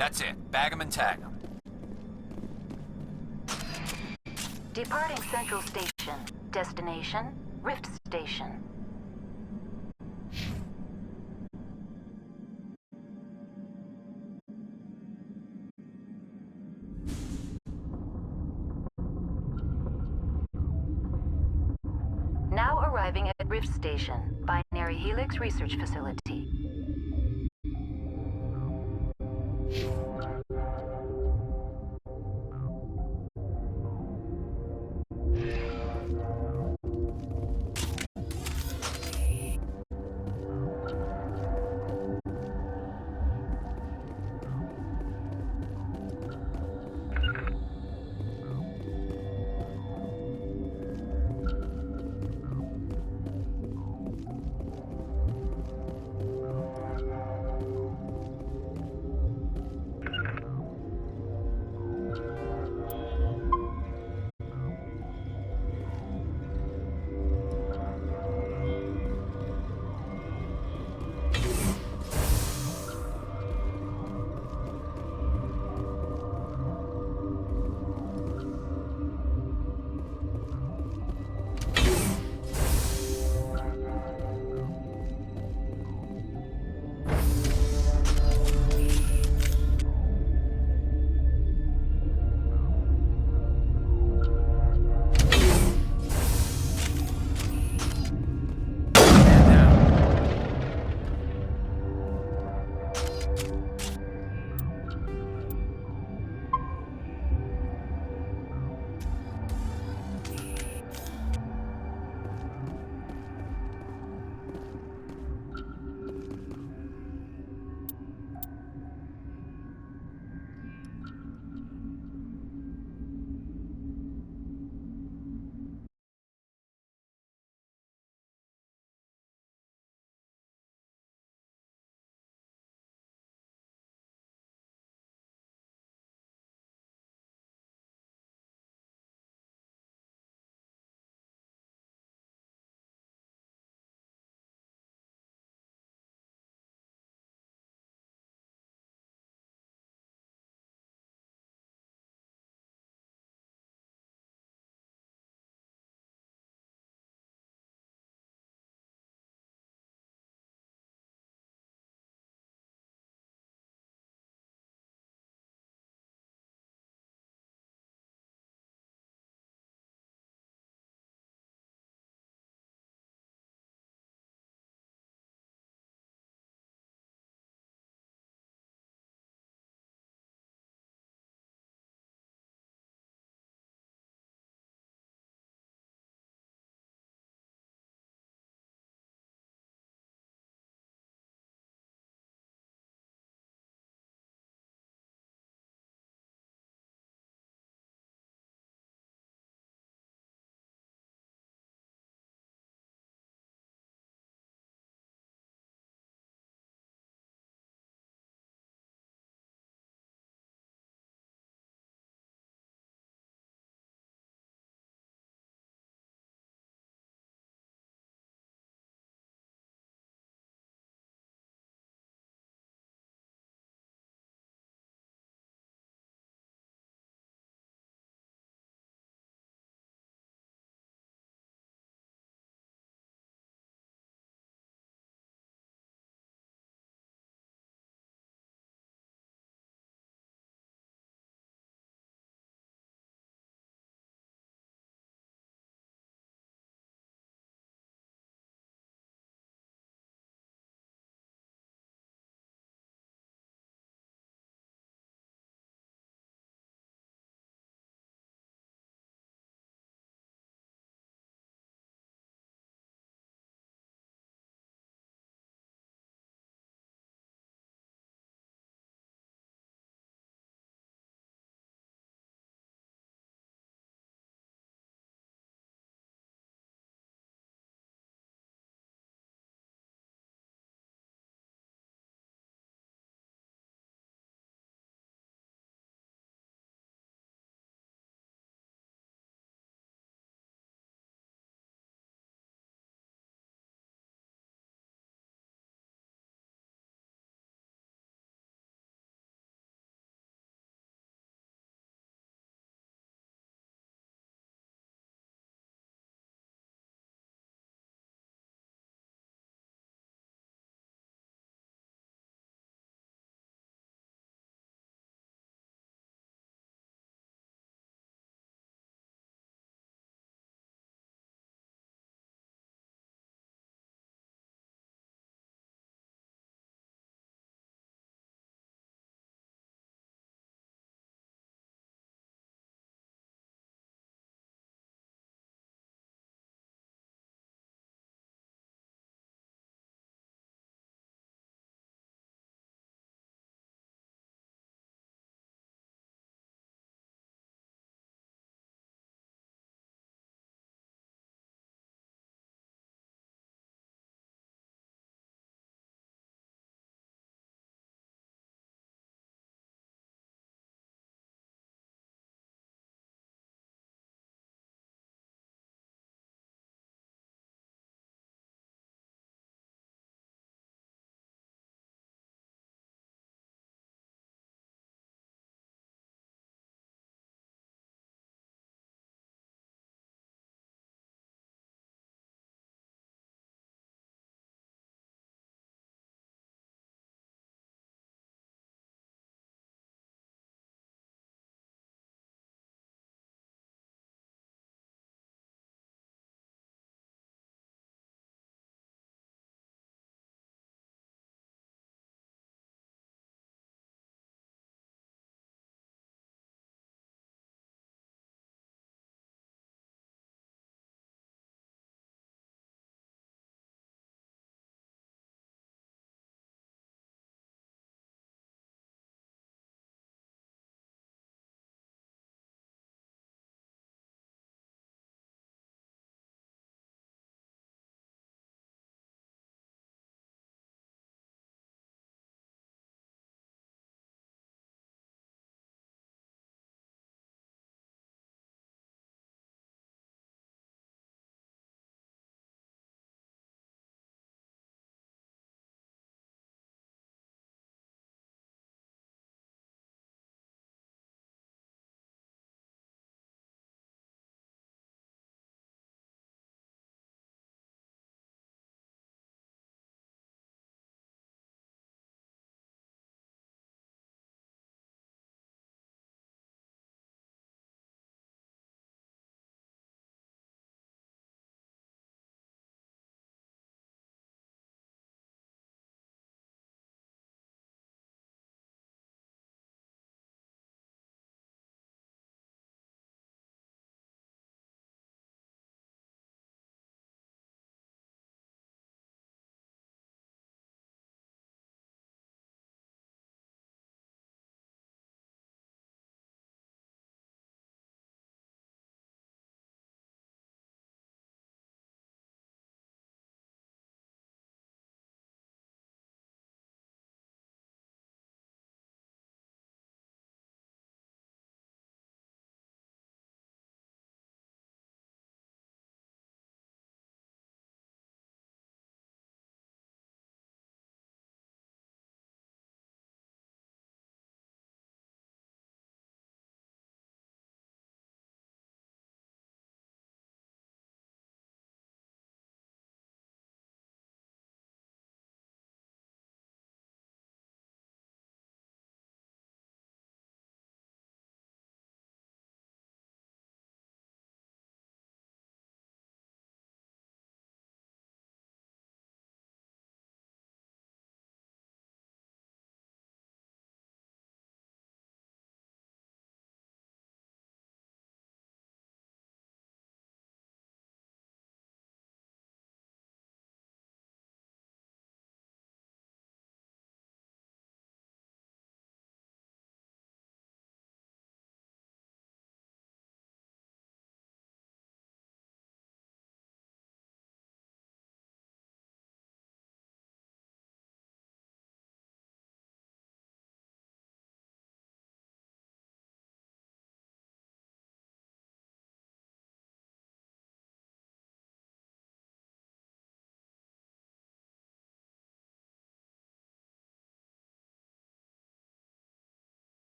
That's it. Bag 'em and tag 'em. Departing Central Station. Destination, Rift Station. Now arriving at Rift Station, Binary Helix Research Facility.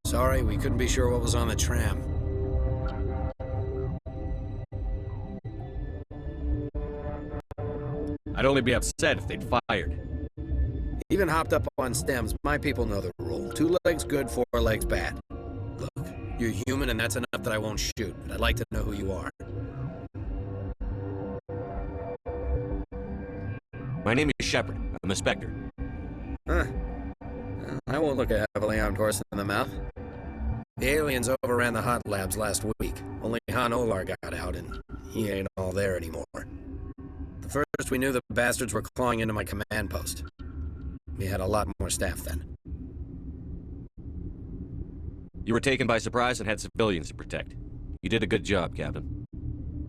Sorry, we couldn't be sure what was on the tram. I'd only be upset if they'd fired. Even hopped up on stems, my people know the rule. 2 legs good, 4 legs bad. Look, you're human and that's enough that I won't shoot, but I'd like to know who you are. My name is Shepard. I'm a Spectre. Huh. Well, I won't look a heavily armed horse in the mouth. The aliens overran the hot labs last week. Only Han Olar got out, and he ain't all there anymore. The first we knew, the bastards were clawing into my command post. We had a lot more staff then. You were taken by surprise and had civilians to protect. You did a good job, Captain.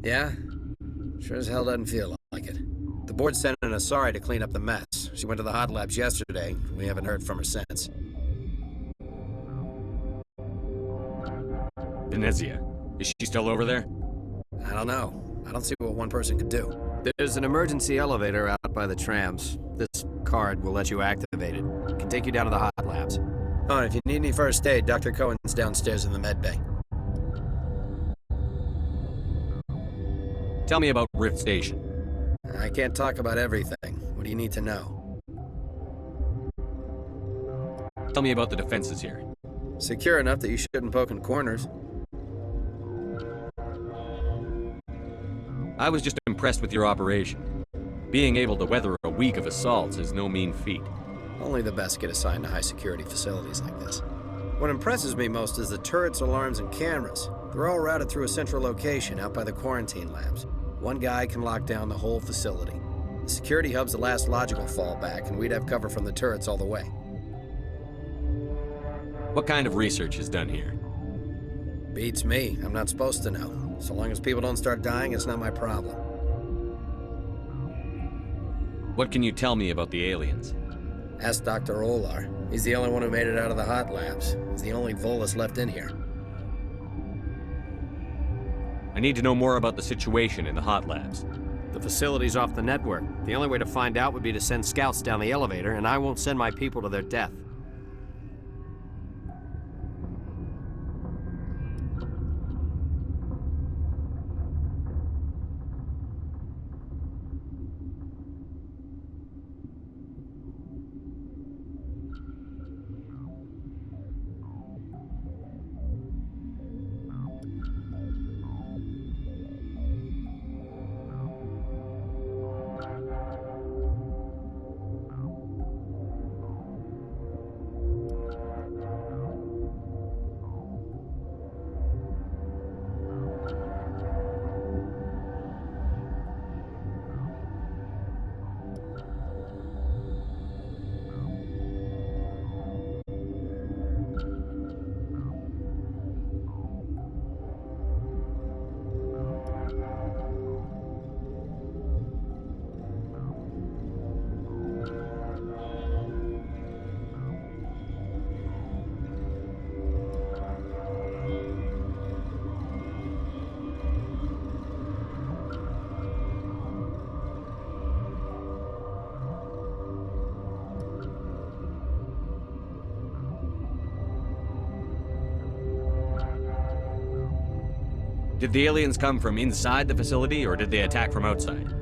Yeah? Sure as hell doesn't feel like it. The board sent in a Asari to clean up the mess. She went to the hot labs yesterday. We haven't heard from her since. Venezia. Is she still over there? I don't know. I don't see what one person could do. There's an emergency elevator out by the trams. This card will let you activate it. It can take you down to the hot labs. Oh, and if you need any first aid, Dr. Cohen's downstairs in the med bay. Tell me about Rift Station. I can't talk about everything. What do you need to know? Tell me about the defenses here. Secure enough that you shouldn't poke in corners. I was just impressed with your operation. Being able to weather a week of assaults is no mean feat. Only the best get assigned to high-security facilities like this. What impresses me most is the turrets, alarms, and cameras. They're all routed through a central location out by the quarantine labs. One guy can lock down the whole facility. The security hub's the last logical fallback, and we'd have cover from the turrets all the way. What kind of research is done here? Beats me. I'm not supposed to know. So long as people don't start dying, it's not my problem. What can you tell me about the aliens? Ask Dr. Olar. He's the only one who made it out of the hot labs. He's the only Volus left in here. I need to know more about the situation in the hot labs. The facility's off the network. The only way to find out would be to send scouts down the elevator, and I won't send my people to their death. Did the aliens come from inside the facility, or did they attack from outside?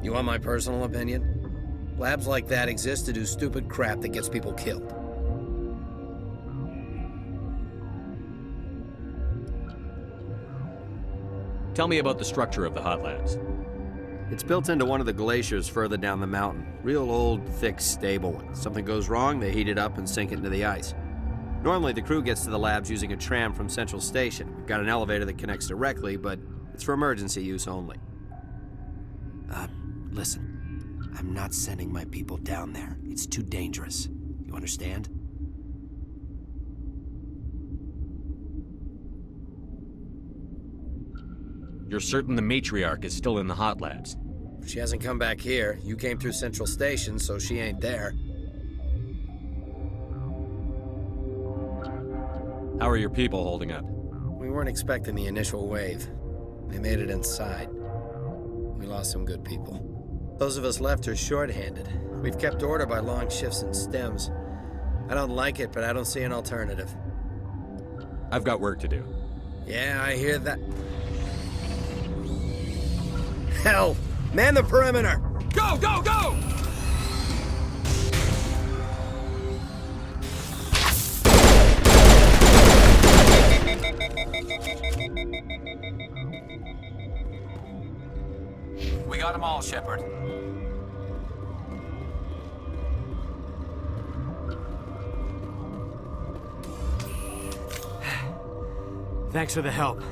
You want my personal opinion? Labs like that exist to do stupid crap that gets people killed. Tell me about the structure of the hot labs. It's built into one of the glaciers further down the mountain. Real old, thick, stable one. Something goes wrong, they heat it up and sink it into the ice. Normally, the crew gets to the labs using a tram from Central Station. We've got an elevator that connects directly, but it's for emergency use only. Listen. I'm not sending my people down there. It's too dangerous. You understand? You're certain the matriarch is still in the hot labs? She hasn't come back here. You came through Central Station, so she ain't there. How are your people holding up? We weren't expecting the initial wave. They made it inside. We lost some good people. Those of us left are short-handed. We've kept order by long shifts and stems. I don't like it, but I don't see an alternative. I've got work to do. Yeah, I hear that. Hell! Man the perimeter! Go, go, go! We got them all, Shepard. Thanks for the help.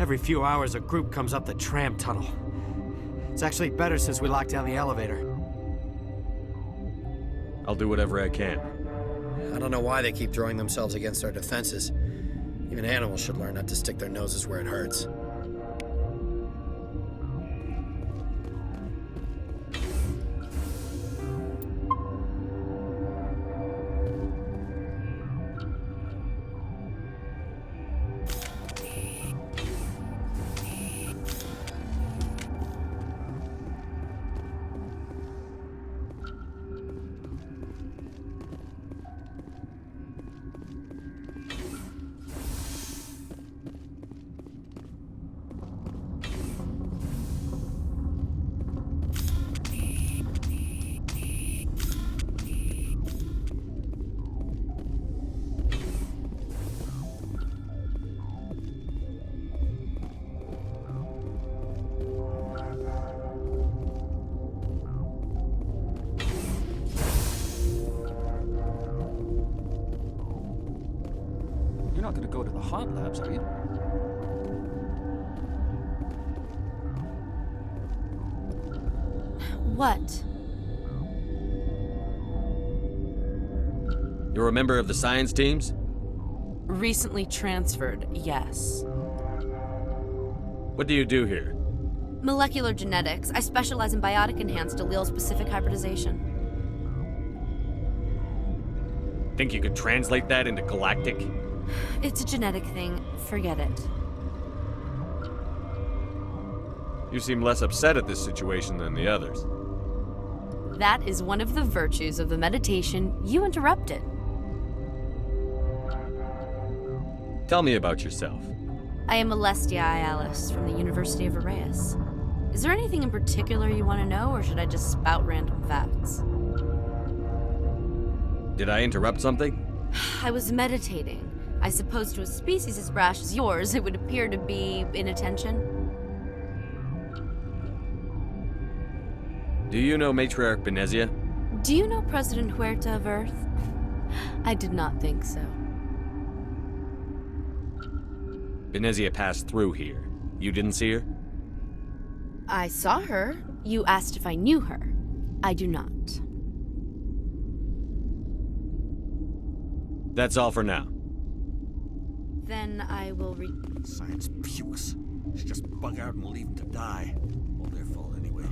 Every few hours, a group comes up the tram tunnel. It's actually better since we locked down the elevator. I'll do whatever I can. I don't know why they keep throwing themselves against our defenses. Even animals should learn not to stick their noses where it hurts. You're not gonna go to the hot labs, are you? What? You're a member of the science teams? Recently transferred, yes. What do you do here? Molecular genetics. I specialize in biotic-enhanced allele-specific hybridization. Think you could translate that into galactic? It's a genetic thing. Forget it. You seem less upset at this situation than the others. That is one of the virtues of the meditation you interrupted. Tell me about yourself. I am Alestia Alice from the University of Arraeus. Is there anything in particular you want to know, or should I just spout random facts? Did I interrupt something? I was meditating. I suppose to a species as brash as yours, it would appear to be inattention. Do you know Matriarch Benezia? Do you know President Huerta of Earth? I did not think so. Benezia passed through here. You didn't see her? I saw her. You asked if I knew her. I do not. That's all for now. Then I will read. Science pukes. Should just bug out and leave them to die. All their fault anyway.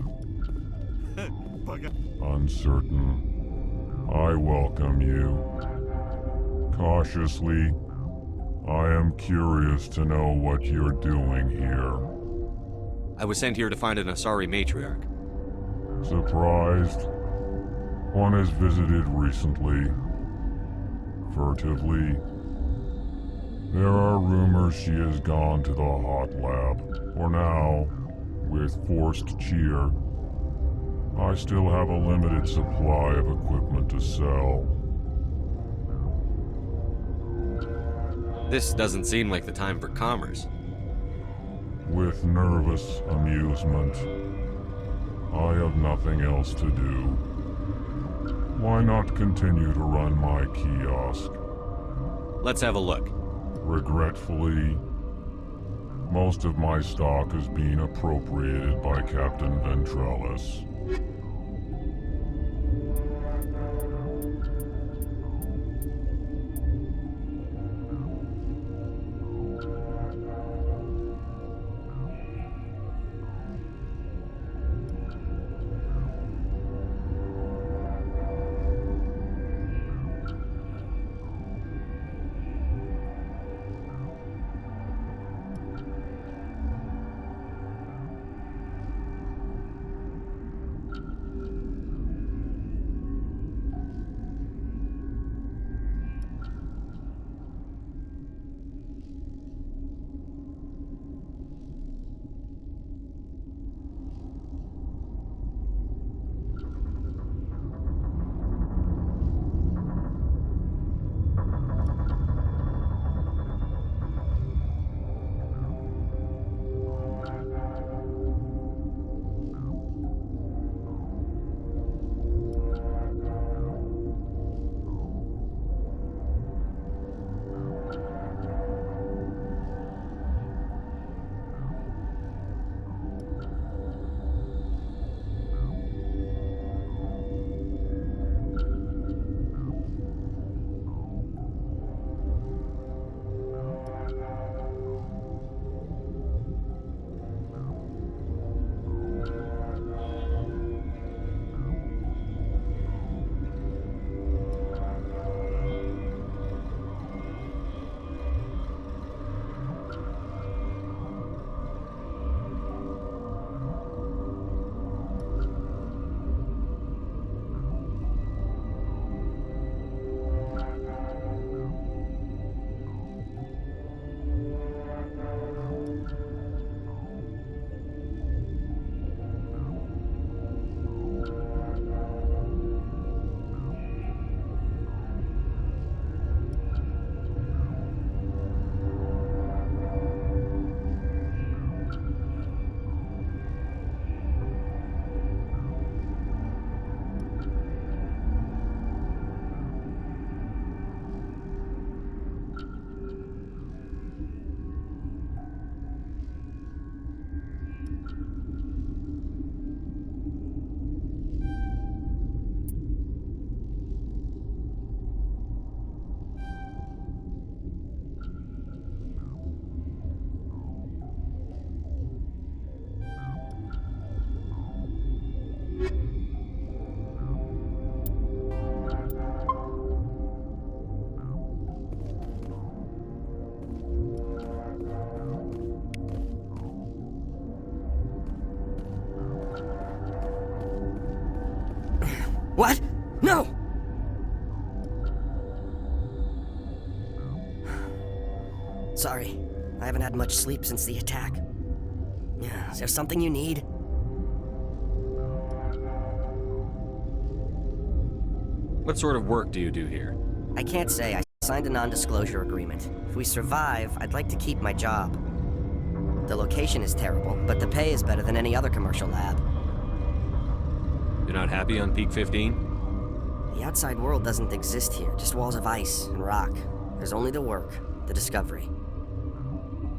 Bug out. Uncertain. I welcome you. Cautiously, I am curious to know what you're doing here. I was sent here to find an Asari matriarch. Surprised? One has visited recently. Furtively. There are rumors she has gone to the hot lab. For now, with forced cheer, I still have a limited supply of equipment to sell. This doesn't seem like the time for commerce. With nervous amusement. I have nothing else to do. Why not continue to run my kiosk? Let's have a look. Regretfully, most of my stock is being appropriated by Captain Ventrellis. What? No! Sorry, I haven't had much sleep since the attack. Is there something you need? What sort of work do you do here? I can't say. I signed a non-disclosure agreement. If we survive, I'd like to keep my job. The location is terrible, but the pay is better than any other commercial lab. You're not happy on Peak 15? The outside world doesn't exist here, just walls of ice and rock. There's only the work, the discovery.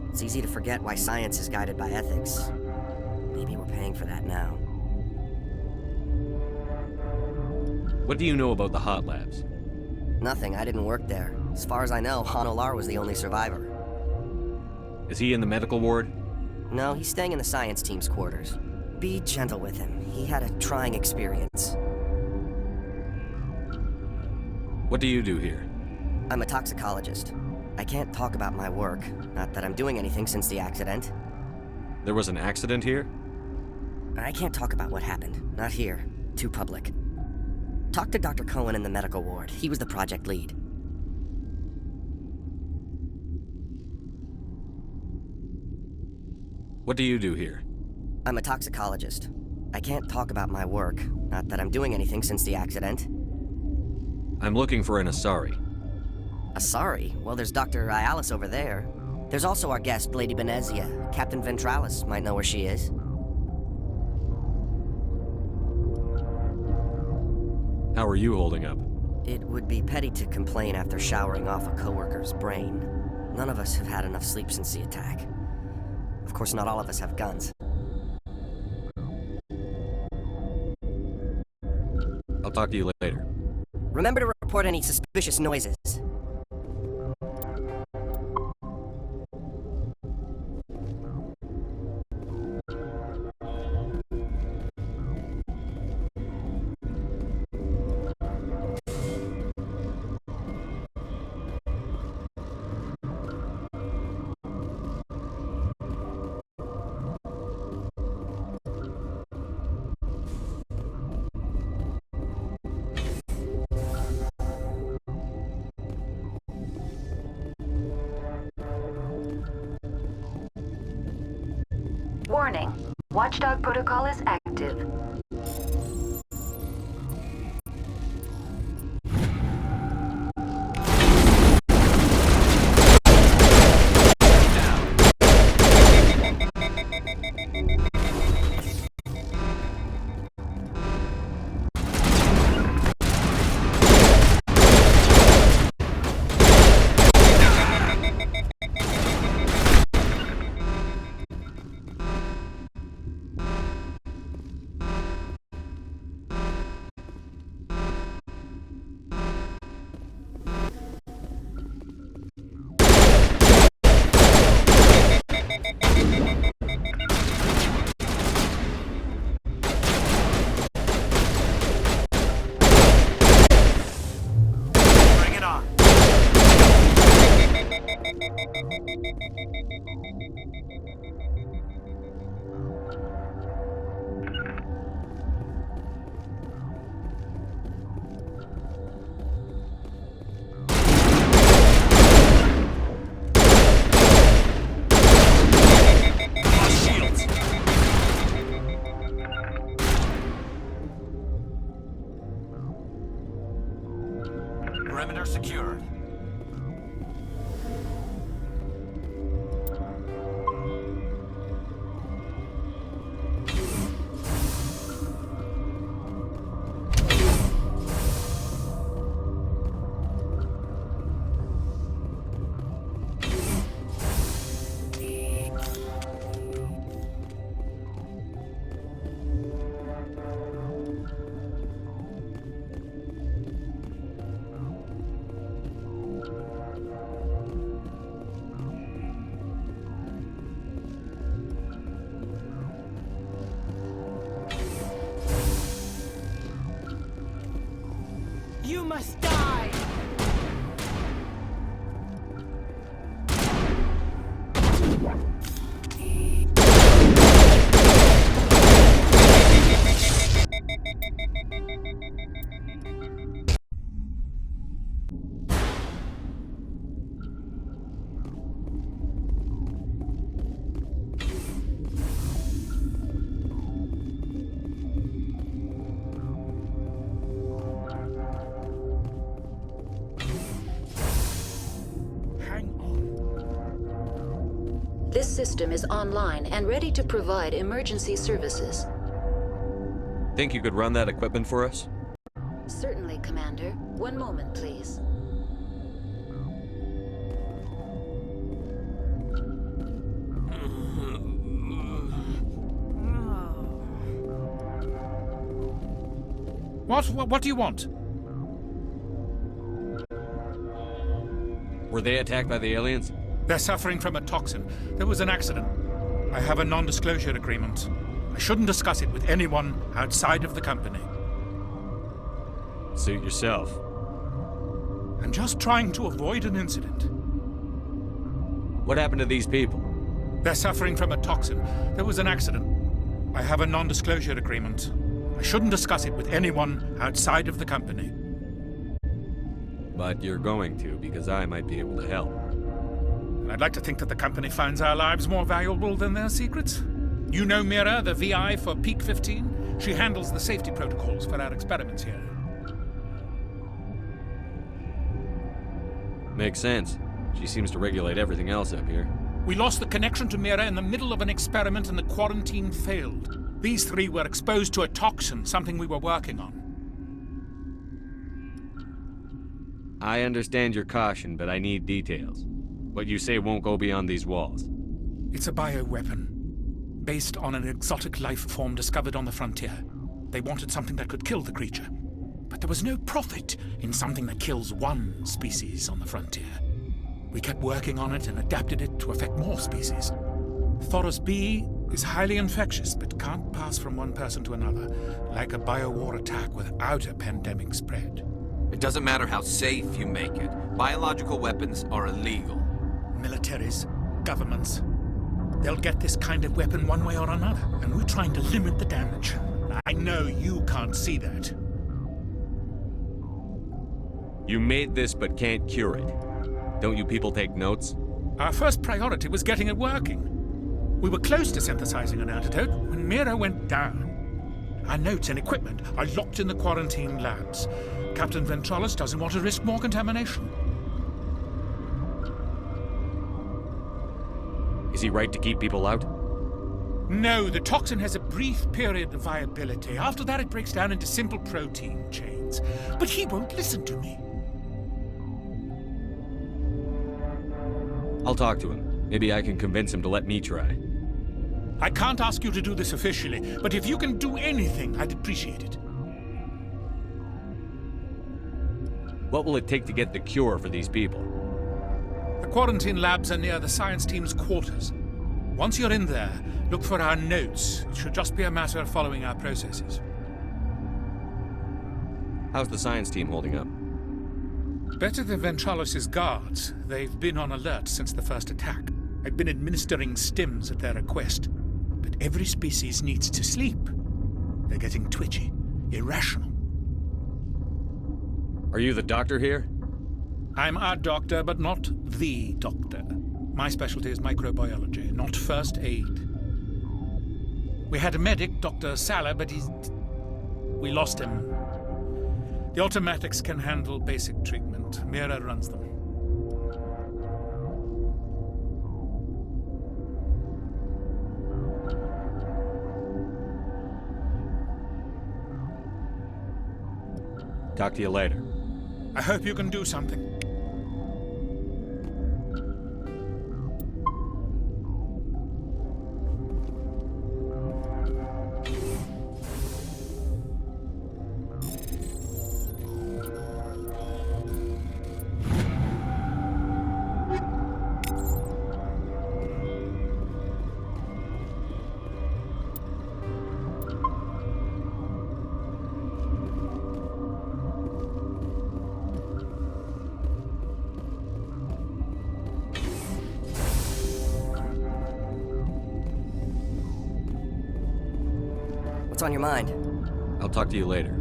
It's easy to forget why science is guided by ethics. Maybe we're paying for that now. What do you know about the hot labs? Nothing, I didn't work there. As far as I know, Han Olar was the only survivor. Is he in the medical ward? No, he's staying in the science team's quarters. Be gentle with him. He had a trying experience. What do you do here? I'm a toxicologist. I can't talk about my work. Not that I'm doing anything since the accident. There was an accident here? I can't talk about what happened. Not here. Too public. Talk to Dr. Cohen in the medical ward. He was the project lead. What do you do here? I'm a toxicologist. I can't talk about my work. Not that I'm doing anything since the accident. I'm looking for an Asari. Asari? Well, there's Dr. Ialis over there. There's also our guest, Lady Benezia. Captain Ventralis might know where she is. How are you holding up? It would be petty to complain after showering off a coworker's brain. None of us have had enough sleep since the attack. Of course, not all of us have guns. I'll talk to you later. Remember to report any suspicious noises. Warning. Watchdog protocol is active. Perimeter secured. You must die! system is online and ready to provide emergency services. Think you could run that equipment for us? Certainly, Commander. One moment, please. What do you want? Were they attacked by the aliens? They're suffering from a toxin. There was an accident. I have a non-disclosure agreement. I shouldn't discuss it with anyone outside of the company. Suit yourself. I'm just trying to avoid an incident. What happened to these people? They're suffering from a toxin. There was an accident. I have a non-disclosure agreement. I shouldn't discuss it with anyone outside of the company. But you're going to, because I might be able to help. And I'd like to think that the company finds our lives more valuable than their secrets. You know Mira, the VI for Peak 15? She handles the safety protocols for our experiments here. Makes sense. She seems to regulate everything else up here. We lost the connection to Mira in the middle of an experiment and the quarantine failed. These three were exposed to a toxin, something we were working on. I understand your caution, but I need details. What you say won't go beyond these walls. It's a bioweapon, based on an exotic life form discovered on the frontier. They wanted something that could kill the creature. But there was no profit in something that kills one species on the frontier. We kept working on it and adapted it to affect more species. Thoros B is highly infectious, but can't pass from one person to another, like a biowar attack without a pandemic spread. It doesn't matter how safe you make it. Biological weapons are illegal. Militaries, governments, they'll get this kind of weapon one way or another, and we're trying to limit the damage. I know you can't see that. You made this but can't cure it. Don't you people take notes? Our first priority was getting it working. We were close to synthesizing an antidote when Mira went down. Our notes and equipment are locked in the quarantine labs. Captain Ventralis doesn't want to risk more contamination. Is he right to keep people out? No, the toxin has a brief period of viability. After that, it breaks down into simple protein chains. But he won't listen to me. I'll talk to him. Maybe I can convince him to let me try. I can't ask you to do this officially, but if you can do anything, I'd appreciate it. What will it take to get the cure for these people? The quarantine labs are near the science team's quarters. Once you're in there, look for our notes. It should just be a matter of following our processes. How's the science team holding up? Better than Ventralis' guards. They've been on alert since the first attack. I've been administering stims at their request. But every species needs to sleep. They're getting twitchy, irrational. Are you the doctor here? I'm our doctor, but not the doctor. My specialty is microbiology, not first aid. We had a medic, Dr. Sala, but we lost him. The automatics can handle basic treatment. Mira runs them. Talk to you later. I hope you can do something. What's on your mind? I'll talk to you later.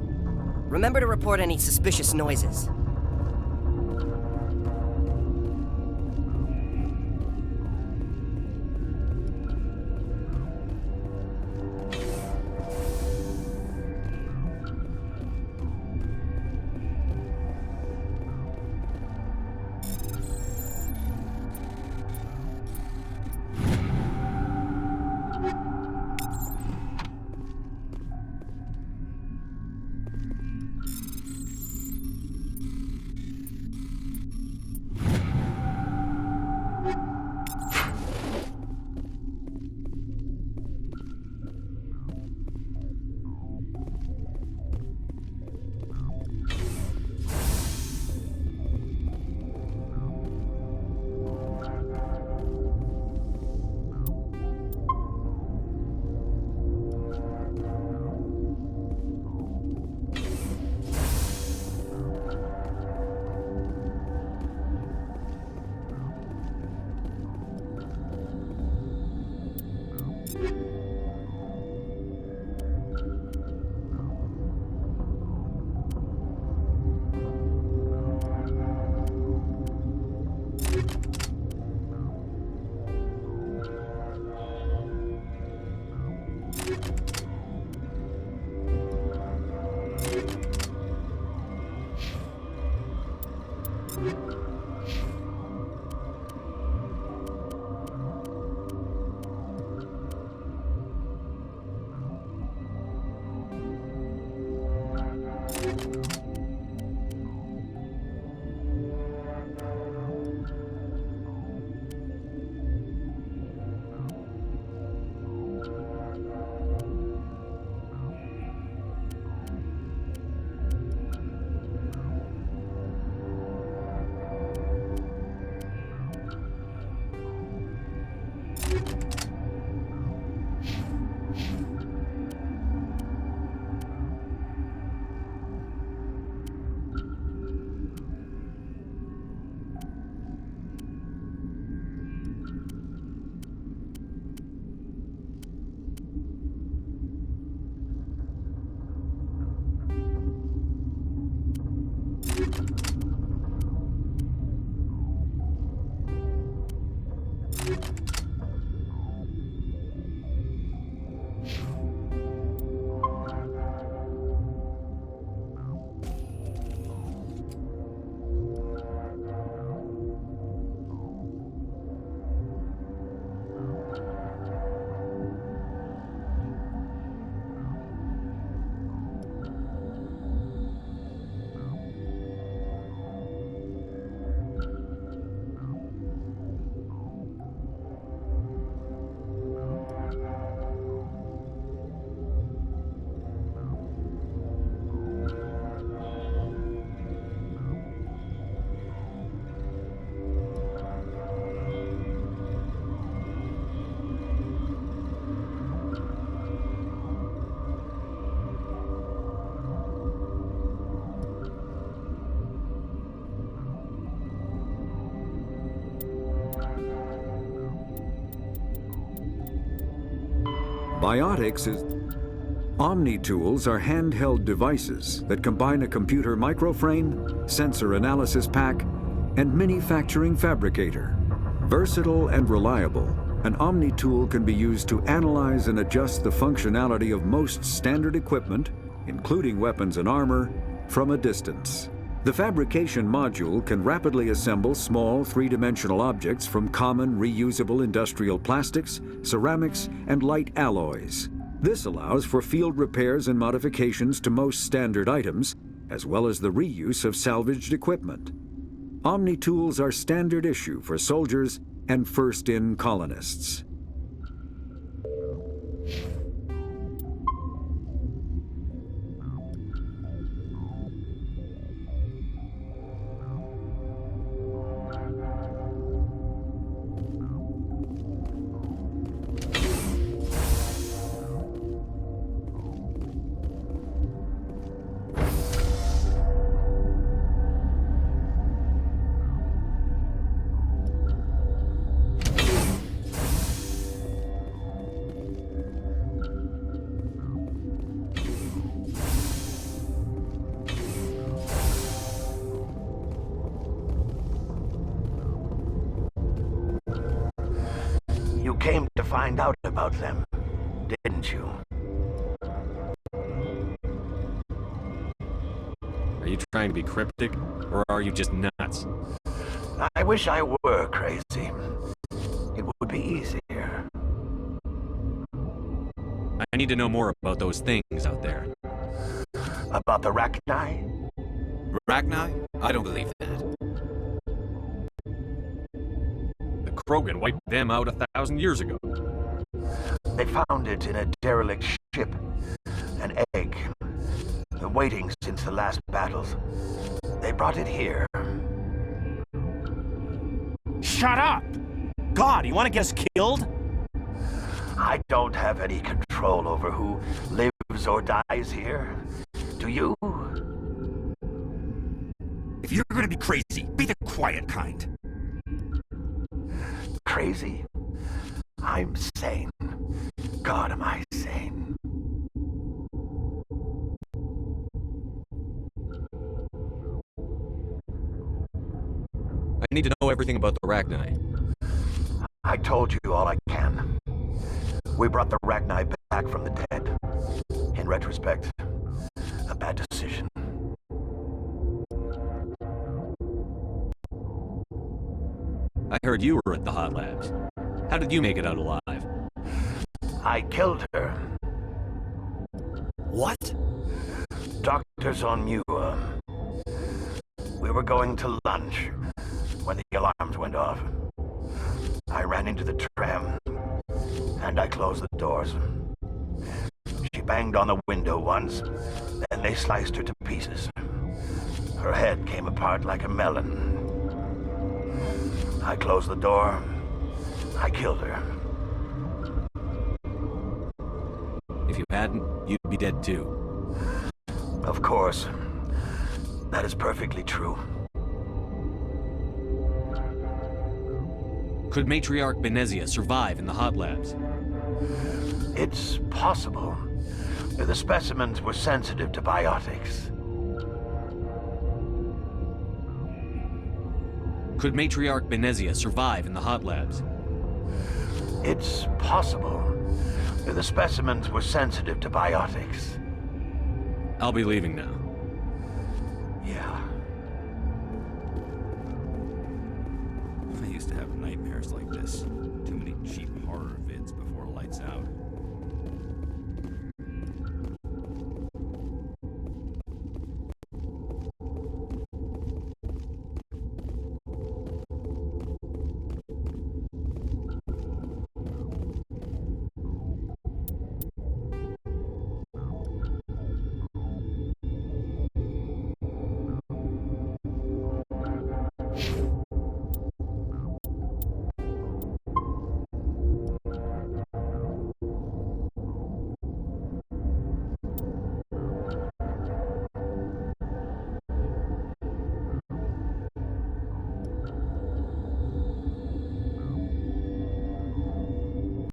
Remember to report any suspicious noises. Biotics is... Omni-tools are handheld devices that combine a computer microframe, sensor analysis pack, and manufacturing fabricator. Versatile and reliable, an Omni-tool can be used to analyze and adjust the functionality of most standard equipment, including weapons and armor, from a distance. The fabrication module can rapidly assemble small three-dimensional objects from common reusable industrial plastics, ceramics, and light alloys. This allows for field repairs and modifications to most standard items, as well as the reuse of salvaged equipment. Omni-tools are standard issue for soldiers and first-in colonists. You came to find out about them, didn't you? Are you trying to be cryptic, or are you just nuts? I wish I were crazy. It would be easier. I need to know more about those things out there. About the Rachni? Rachni? I don't believe that. The Krogan wiped them out 1,000 years ago. They found it in a derelict ship. An egg. Waiting since the last battles. They brought it here. Shut up! God, you want to get us killed? I don't have any control over who lives or dies here. Do you? If you're gonna be crazy, be the quiet kind. Crazy? I'm sane. God, am I sane. I need to know everything about the Rachni. I told you all I can. We brought the Rachni back from the dead. In retrospect, a bad decision. I heard you were at the Hot Labs. How did you make it out alive? I killed her. What? Doctors on Muir. We were going to lunch when the alarms went off. I ran into the tram, and I closed the doors. She banged on the window once, then they sliced her to pieces. Her head came apart like a melon. I closed the door. I killed her. If you hadn't, you'd be dead too. Of course. That is perfectly true. Could Matriarch Benezia survive in the Hot Labs? It's possible. The specimens were sensitive to biotics. Could Matriarch Benezia survive in the Hot Labs? It's possible. The specimens were sensitive to biotics. I'll be leaving now. Yeah. I used to have nightmares like this. Too many cheap horror vids before lights out.